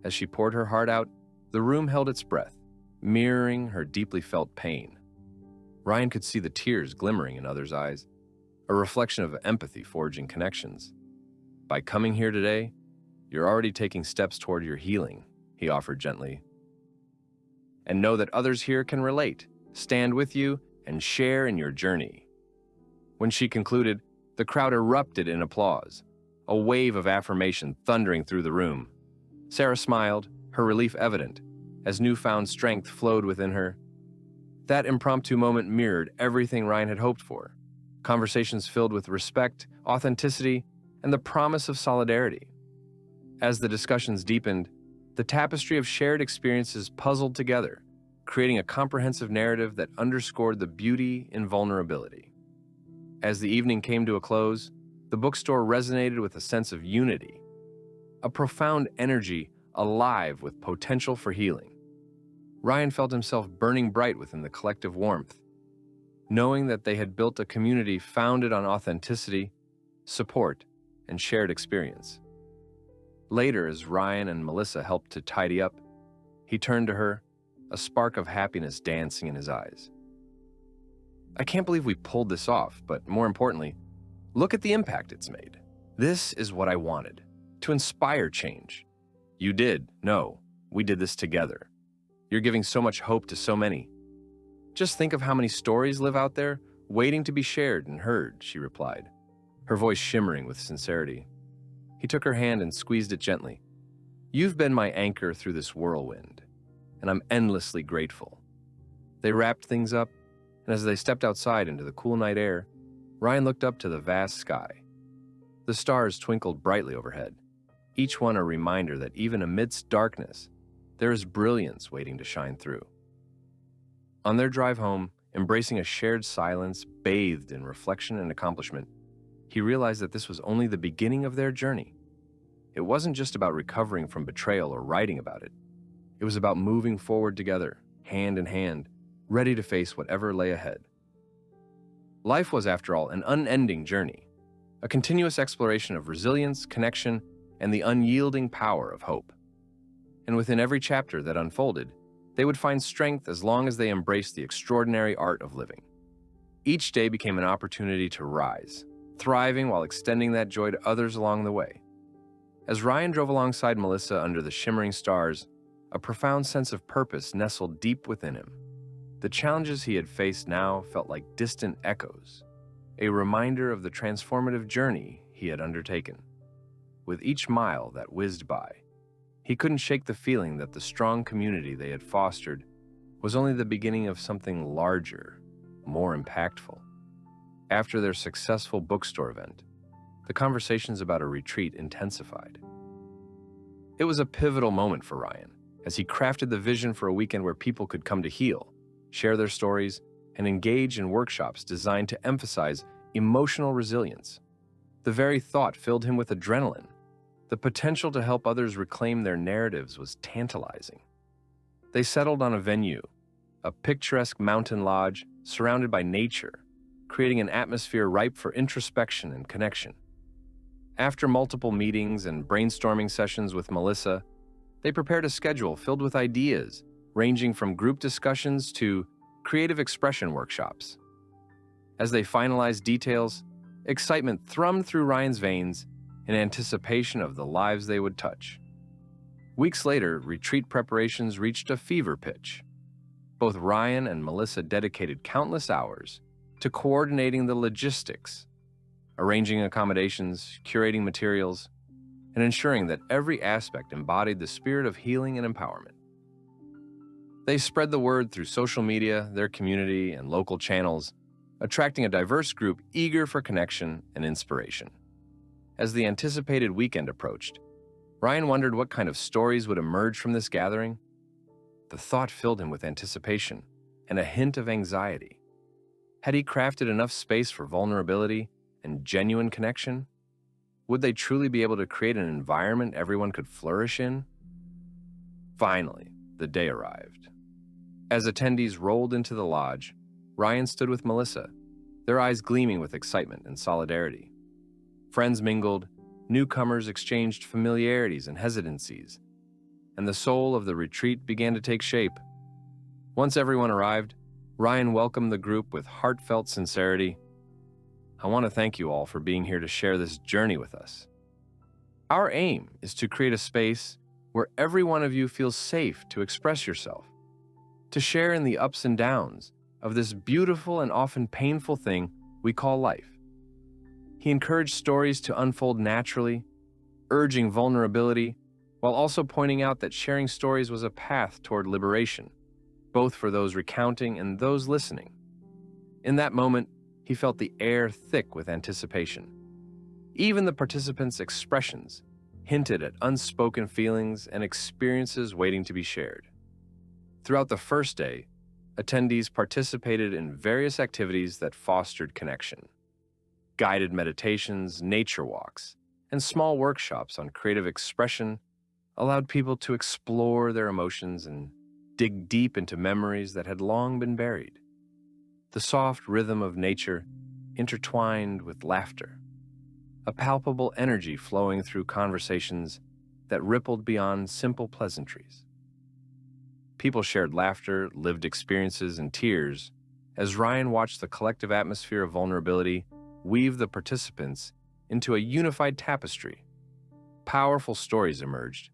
As she poured her heart out, the room held its breath, mirroring her deeply felt pain. Ryan could see the tears glimmering in others' eyes, a reflection of empathy forging connections. "By coming here today, you're already taking steps toward your healing," he offered gently. "And know that others here can relate, stand with you, and share in your journey." When she concluded, the crowd erupted in applause, a wave of affirmation thundering through the room. Sarah smiled, her relief evident, as newfound strength flowed within her. That impromptu moment mirrored everything Ryan had hoped for: conversations filled with respect, authenticity, and the promise of solidarity. As the discussions deepened, the tapestry of shared experiences puzzled together, creating a comprehensive narrative that underscored the beauty in vulnerability. As the evening came to a close, the bookstore resonated with a sense of unity, a profound energy alive with potential for healing. Ryan felt himself burning bright within the collective warmth, knowing that they had built a community founded on authenticity, support, and shared experience. Later, as Ryan and Melissa helped to tidy up, he turned to her, a spark of happiness dancing in his eyes. "I can't believe we pulled this off, but more importantly, look at the impact it's made. This is what I wanted, to inspire change. You did. No, we did this together. You're giving so much hope to so many. Just think of how many stories live out there, waiting to be shared and heard," she replied, her voice shimmering with sincerity. He took her hand and squeezed it gently. "You've been my anchor through this whirlwind, and I'm endlessly grateful." They wrapped things up, and as they stepped outside into the cool night air, Ryan looked up to the vast sky. The stars twinkled brightly overhead, each one a reminder that even amidst darkness, there is brilliance waiting to shine through. On their drive home, embracing a shared silence bathed in reflection and accomplishment, he realized that this was only the beginning of their journey. It wasn't just about recovering from betrayal or writing about it. It was about moving forward together, hand in hand, ready to face whatever lay ahead. Life was, after all, an unending journey, a continuous exploration of resilience, connection, and the unyielding power of hope. And within every chapter that unfolded, they would find strength as long as they embraced the extraordinary art of living. Each day became an opportunity to rise, thriving while extending that joy to others along the way. As Ryan drove alongside Melissa under the shimmering stars, a profound sense of purpose nestled deep within him. The challenges he had faced now felt like distant echoes, a reminder of the transformative journey he had undertaken. With each mile that whizzed by, he couldn't shake the feeling that the strong community they had fostered was only the beginning of something larger, more impactful. After their successful bookstore event, the conversations about a retreat intensified. It was a pivotal moment for Ryan, as he crafted the vision for a weekend where people could come to heal, share their stories, and engage in workshops designed to emphasize emotional resilience. The very thought filled him with adrenaline. The potential to help others reclaim their narratives was tantalizing. They settled on a venue, a picturesque mountain lodge surrounded by nature, creating an atmosphere ripe for introspection and connection. After multiple meetings and brainstorming sessions with Melissa, they prepared a schedule filled with ideas, ranging from group discussions to creative expression workshops. As they finalized details, excitement thrummed through Ryan's veins in anticipation of the lives they would touch. Weeks later, retreat preparations reached a fever pitch. Both Ryan and Melissa dedicated countless hours to coordinating the logistics, arranging accommodations, curating materials, and ensuring that every aspect embodied the spirit of healing and empowerment. They spread the word through social media, their community, and local channels, attracting a diverse group eager for connection and inspiration. As the anticipated weekend approached, Ryan wondered what kind of stories would emerge from this gathering. The thought filled him with anticipation and a hint of anxiety. Had he crafted enough space for vulnerability and genuine connection? Would they truly be able to create an environment everyone could flourish in? Finally, the day arrived. As attendees rolled into the lodge, Ryan stood with Melissa, their eyes gleaming with excitement and solidarity. Friends mingled, newcomers exchanged familiarities and hesitancies, and the soul of the retreat began to take shape. Once everyone arrived, Ryan welcomed the group with heartfelt sincerity. "I want to thank you all for being here to share this journey with us. Our aim is to create a space where every one of you feels safe to express yourself, to share in the ups and downs of this beautiful and often painful thing we call life." He encouraged stories to unfold naturally, urging vulnerability, while also pointing out that sharing stories was a path toward liberation, both for those recounting and those listening. In that moment, he felt the air thick with anticipation. Even the participants' expressions hinted at unspoken feelings and experiences waiting to be shared. Throughout the first day, attendees participated in various activities that fostered connection. Guided meditations, nature walks, and small workshops on creative expression allowed people to explore their emotions and dig deep into memories that had long been buried. The soft rhythm of nature intertwined with laughter, a palpable energy flowing through conversations that rippled beyond simple pleasantries. People shared laughter, lived experiences, and tears as Ryan watched the collective atmosphere of vulnerability weave the participants into a unified tapestry. Powerful stories emerged,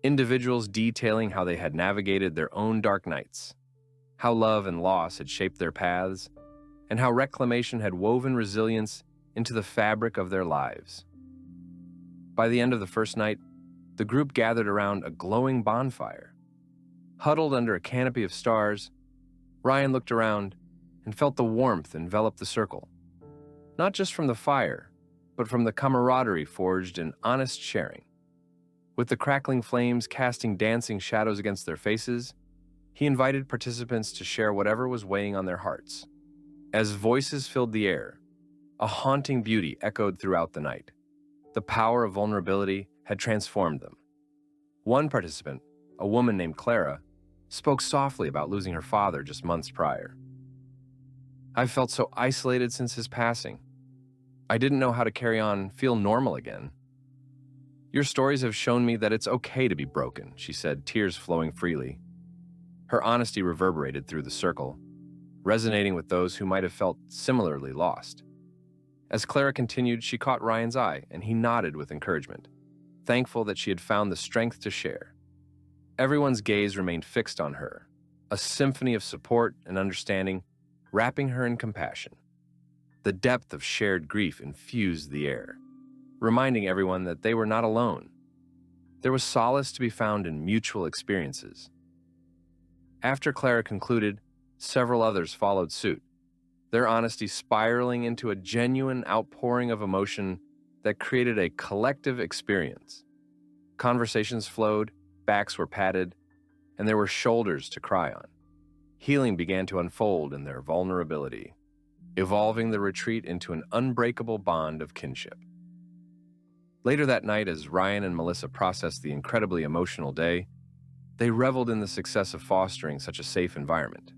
individuals detailing how they had navigated their own dark nights, how love and loss had shaped their paths, and how reclamation had woven resilience into the fabric of their lives. By the end of the first night, the group gathered around a glowing bonfire. Huddled under a canopy of stars, Ryan looked around and felt the warmth envelop the circle, not just from the fire, but from the camaraderie forged in honest sharing. With the crackling flames casting dancing shadows against their faces, he invited participants to share whatever was weighing on their hearts. As voices filled the air, a haunting beauty echoed throughout the night. The power of vulnerability had transformed them. One participant, a woman named Clara, spoke softly about losing her father just months prior. "I've felt so isolated since his passing. I didn't know how to carry on, feel normal again. Your stories have shown me that it's okay to be broken," she said, tears flowing freely. Her honesty reverberated through the circle, resonating with those who might have felt similarly lost. As Clara continued, she caught Ryan's eye, and he nodded with encouragement, thankful that she had found the strength to share. Everyone's gaze remained fixed on her, a symphony of support and understanding, wrapping her in compassion. The depth of shared grief infused the air, reminding everyone that they were not alone. There was solace to be found in mutual experiences. After Clara concluded, several others followed suit, their honesty spiraling into a genuine outpouring of emotion that created a collective experience. Conversations flowed, backs were patted, and there were shoulders to cry on. Healing began to unfold in their vulnerability, evolving the retreat into an unbreakable bond of kinship. Later that night, as Ryan and Melissa processed the incredibly emotional day, they reveled in the success of fostering such a safe environment.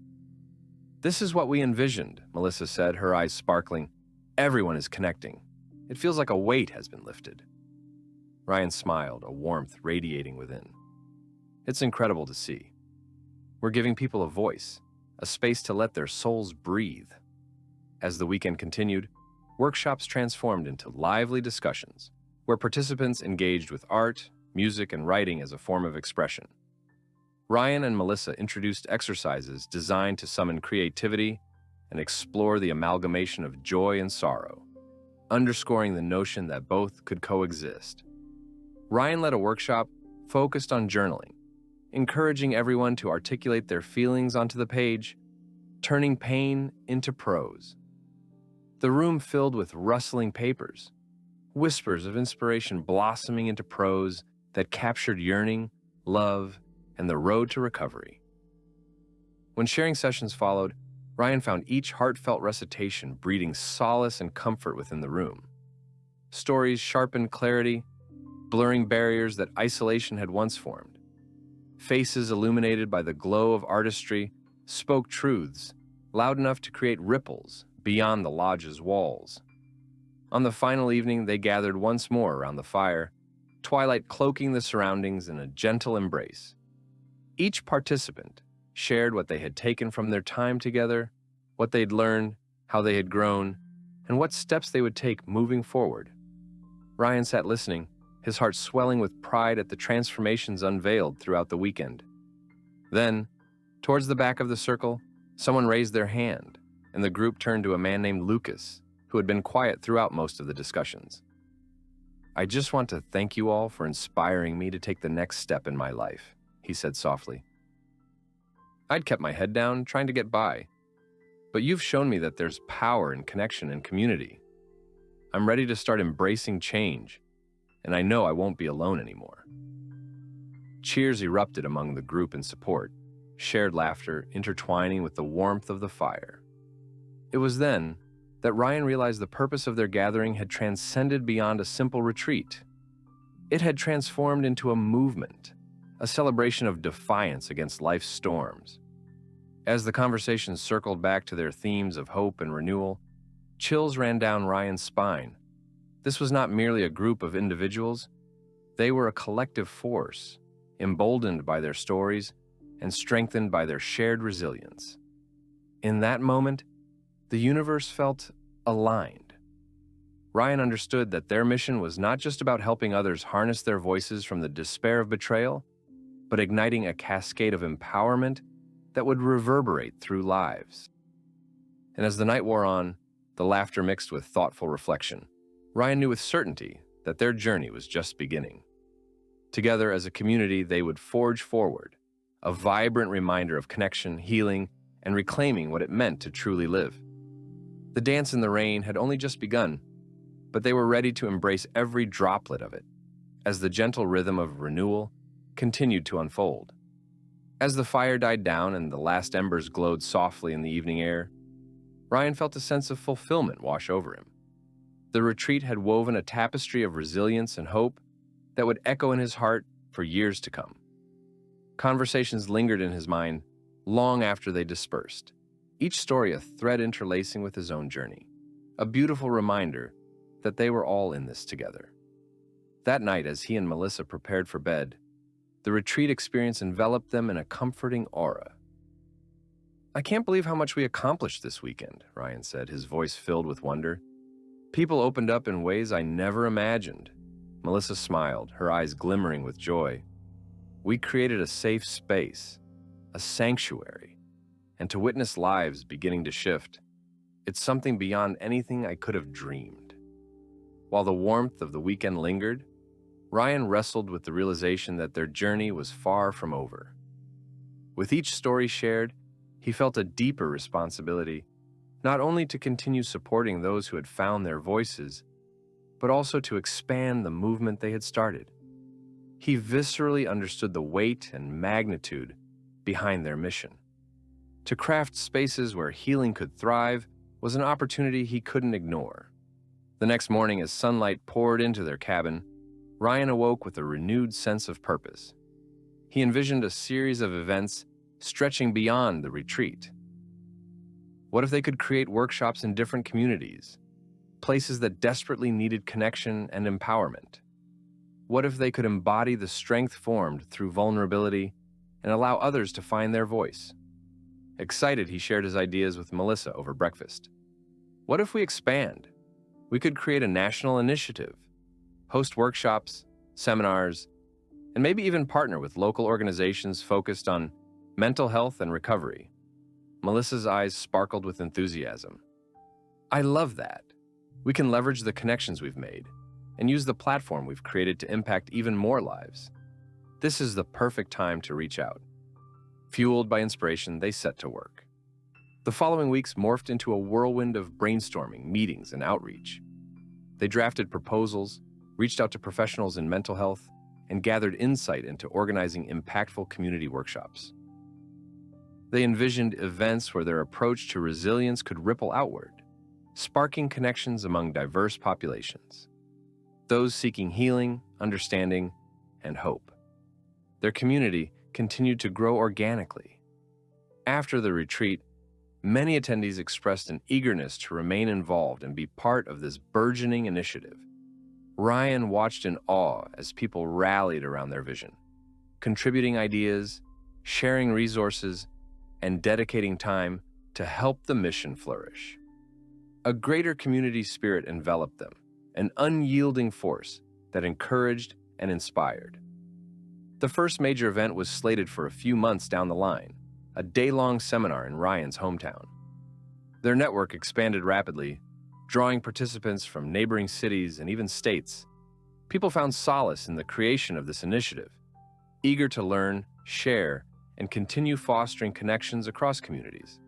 "This is what we envisioned," Melissa said, her eyes sparkling. "Everyone is connecting. It feels like a weight has been lifted." Ryan smiled, a warmth radiating within. "It's incredible to see. We're giving people a voice, a space to let their souls breathe." As the weekend continued, workshops transformed into lively discussions, where participants engaged with art, music, and writing as a form of expression. Ryan and Melissa introduced exercises designed to summon creativity and explore the amalgamation of joy and sorrow, underscoring the notion that both could coexist. Ryan led a workshop focused on journaling, encouraging everyone to articulate their feelings onto the page, turning pain into prose. The room filled with rustling papers, whispers of inspiration blossoming into prose that captured yearning, love, and the road to recovery. When sharing sessions followed, Ryan found each heartfelt recitation breeding solace and comfort within the room. Stories sharpened clarity, blurring barriers that isolation had once formed. Faces illuminated by the glow of artistry spoke truths loud enough to create ripples beyond the lodge's walls. On the final evening, they gathered once more around the fire, twilight cloaking the surroundings in a gentle embrace. Each participant shared what they had taken from their time together, what they'd learned, how they had grown, and what steps they would take moving forward. Ryan sat listening, his heart swelling with pride at the transformations unveiled throughout the weekend. Then, towards the back of the circle, someone raised their hand, and the group turned to a man named Lucas, who had been quiet throughout most of the discussions. "I just want to thank you all for inspiring me to take the next step in my life," he said softly. "I'd kept my head down, trying to get by. But you've shown me that there's power in connection and community. I'm ready to start embracing change, and I know I won't be alone anymore." Cheers erupted among the group in support, shared laughter intertwining with the warmth of the fire. It was then that Ryan realized the purpose of their gathering had transcended beyond a simple retreat. It had transformed into a movement, a celebration of defiance against life's storms. As the conversations circled back to their themes of hope and renewal, chills ran down Ryan's spine. This was not merely a group of individuals. They were a collective force, emboldened by their stories and strengthened by their shared resilience. In that moment, the universe felt aligned. Ryan understood that their mission was not just about helping others harness their voices from the despair of betrayal, but igniting a cascade of empowerment that would reverberate through lives. And as the night wore on, the laughter mixed with thoughtful reflection, Ryan knew with certainty that their journey was just beginning. Together as a community, they would forge forward, a vibrant reminder of connection, healing, and reclaiming what it meant to truly live. The dance in the rain had only just begun, but they were ready to embrace every droplet of it, as the gentle rhythm of renewal continued to unfold. As the fire died down and the last embers glowed softly in the evening air, Ryan felt a sense of fulfillment wash over him. The retreat had woven a tapestry of resilience and hope that would echo in his heart for years to come. Conversations lingered in his mind long after they dispersed, each story a thread interlacing with his own journey, a beautiful reminder that they were all in this together. That night, as he and Melissa prepared for bed, the retreat experience enveloped them in a comforting aura. "I can't believe how much we accomplished this weekend," Ryan said, his voice filled with wonder. "People opened up in ways I never imagined." Melissa smiled, her eyes glimmering with joy. "We created a safe space, a sanctuary, and to witness lives beginning to shift, it's something beyond anything I could have dreamed." While the warmth of the weekend lingered, Ryan wrestled with the realization that their journey was far from over. With each story shared, he felt a deeper responsibility, not only to continue supporting those who had found their voices, but also to expand the movement they had started. He viscerally understood the weight and magnitude behind their mission. To craft spaces where healing could thrive was an opportunity he couldn't ignore. The next morning, as sunlight poured into their cabin, Ryan awoke with a renewed sense of purpose. He envisioned a series of events stretching beyond the retreat. What if they could create workshops in different communities, places that desperately needed connection and empowerment? What if they could embody the strength formed through vulnerability and allow others to find their voice? Excited, he shared his ideas with Melissa over breakfast. What if we expand? We could create a national initiative, host workshops, seminars, and maybe even partner with local organizations focused on mental health and recovery. Melissa's eyes sparkled with enthusiasm. I love that. We can leverage the connections we've made and use the platform we've created to impact even more lives. This is the perfect time to reach out. Fueled by inspiration, they set to work. The following weeks morphed into a whirlwind of brainstorming, meetings, and outreach. They drafted proposals, reached out to professionals in mental health, and gathered insight into organizing impactful community workshops. They envisioned events where their approach to resilience could ripple outward, sparking connections among diverse populations, those seeking healing, understanding, and hope. Their community continued to grow organically. After the retreat, many attendees expressed an eagerness to remain involved and be part of this burgeoning initiative. Ryan watched in awe as people rallied around their vision, contributing ideas, sharing resources, and dedicating time to help the mission flourish. A greater community spirit enveloped them, an unyielding force that encouraged and inspired. The first major event was slated for a few months down the line, a day-long seminar in Ryan's hometown. Their network expanded rapidly, drawing participants from neighboring cities and even states. People found solace in the creation of this initiative, eager to learn, share, and continue fostering connections across communities.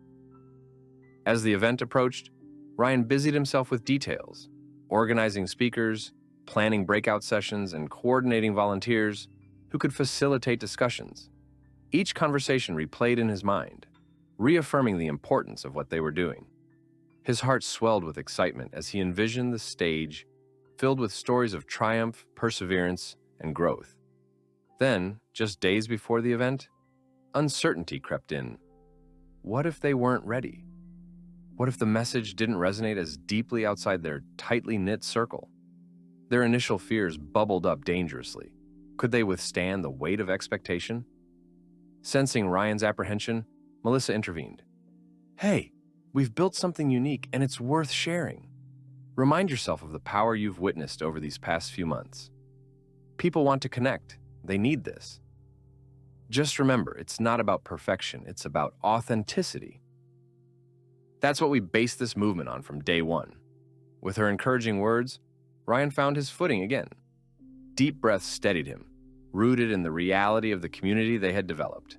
As the event approached, Ryan busied himself with details, organizing speakers, planning breakout sessions, and coordinating volunteers who could facilitate discussions. Each conversation replayed in his mind, reaffirming the importance of what they were doing. His heart swelled with excitement as he envisioned the stage filled with stories of triumph, perseverance, and growth. Then, just days before the event, uncertainty crept in. What if they weren't ready? What if the message didn't resonate as deeply outside their tightly knit circle? Their initial fears bubbled up dangerously. Could they withstand the weight of expectation? Sensing Ryan's apprehension, Melissa intervened. Hey, we've built something unique and it's worth sharing. Remind yourself of the power you've witnessed over these past few months. People want to connect. They need this. Just remember, it's not about perfection, it's about authenticity. That's what we based this movement on from day one. With her encouraging words, Ryan found his footing again. Deep breaths steadied him, rooted in the reality of the community they had developed.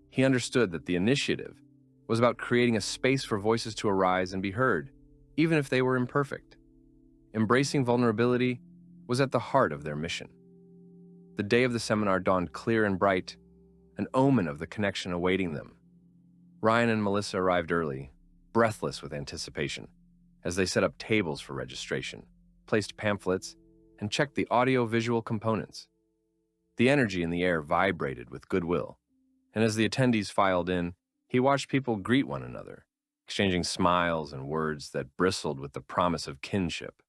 He understood that the initiative was about creating a space for voices to arise and be heard, even if they were imperfect. Embracing vulnerability was at the heart of their mission. The day of the seminar dawned clear and bright, an omen of the connection awaiting them. Ryan and Melissa arrived early, breathless with anticipation, as they set up tables for registration, placed pamphlets, and checked the audio-visual components. The energy in the air vibrated with goodwill, and as the attendees filed in, he watched people greet one another, exchanging smiles and words that bristled with the promise of kinship.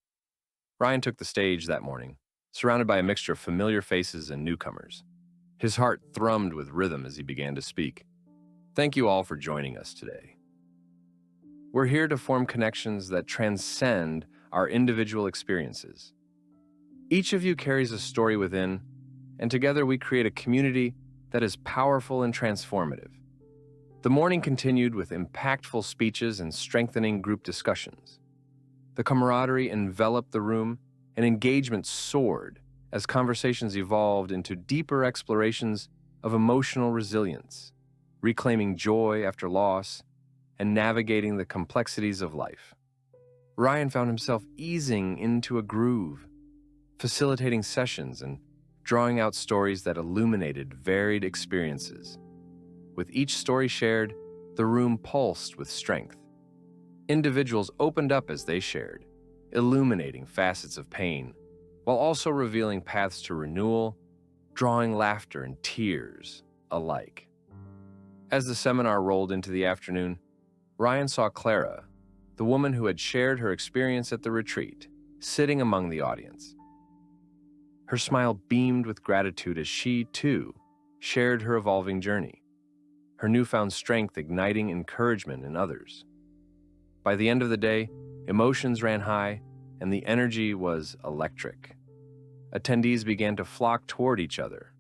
Ryan took the stage that morning, surrounded by a mixture of familiar faces and newcomers. His heart thrummed with rhythm as he began to speak. Thank you all for joining us today. We're here to form connections that transcend our individual experiences. Each of you carries a story within, and together we create a community that is powerful and transformative. The morning continued with impactful speeches and strengthening group discussions. The camaraderie enveloped the room, and engagement soared as conversations evolved into deeper explorations of emotional resilience, reclaiming joy after loss, and navigating the complexities of life. Ryan found himself easing into a groove, facilitating sessions and drawing out stories that illuminated varied experiences. With each story shared, the room pulsed with strength. Individuals opened up as they shared, illuminating facets of pain, while also revealing paths to renewal, drawing laughter and tears alike. As the seminar rolled into the afternoon, Ryan saw Clara, the woman who had shared her experience at the retreat, sitting among the audience. Her smile beamed with gratitude as she, too, shared her evolving journey, her newfound strength igniting encouragement in others. By the end of the day, emotions ran high, and the energy was electric. Attendees began to flock toward each other.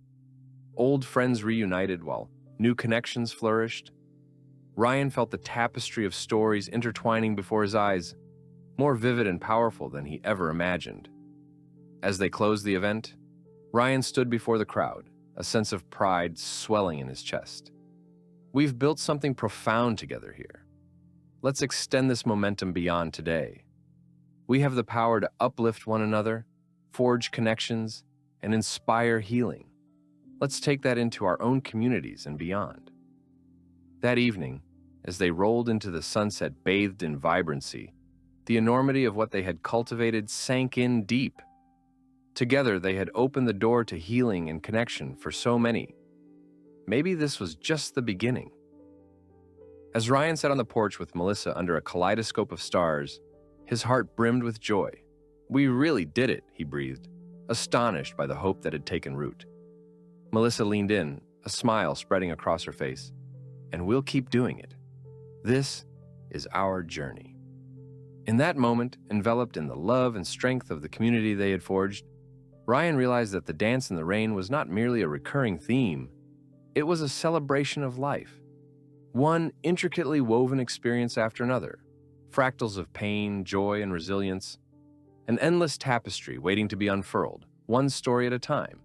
Old friends reunited while new connections flourished. Ryan felt the tapestry of stories intertwining before his eyes, more vivid and powerful than he ever imagined. As they closed the event, Ryan stood before the crowd, a sense of pride swelling in his chest. We've built something profound together here. Let's extend this momentum beyond today. We have the power to uplift one another, forge connections, and inspire healing. Let's take that into our own communities and beyond. That evening, as they rolled into the sunset bathed in vibrancy, the enormity of what they had cultivated sank in deep. Together, they had opened the door to healing and connection for so many. Maybe this was just the beginning. As Ryan sat on the porch with Melissa under a kaleidoscope of stars, his heart brimmed with joy. "We really did it," he breathed, astonished by the hope that had taken root. Melissa leaned in, a smile spreading across her face. "And we'll keep doing it. This is our journey." In that moment, enveloped in the love and strength of the community they had forged, Ryan realized that the dance in the rain was not merely a recurring theme. It was a celebration of life. One intricately woven experience after another, fractals of pain, joy, and resilience, an endless tapestry waiting to be unfurled, one story at a time.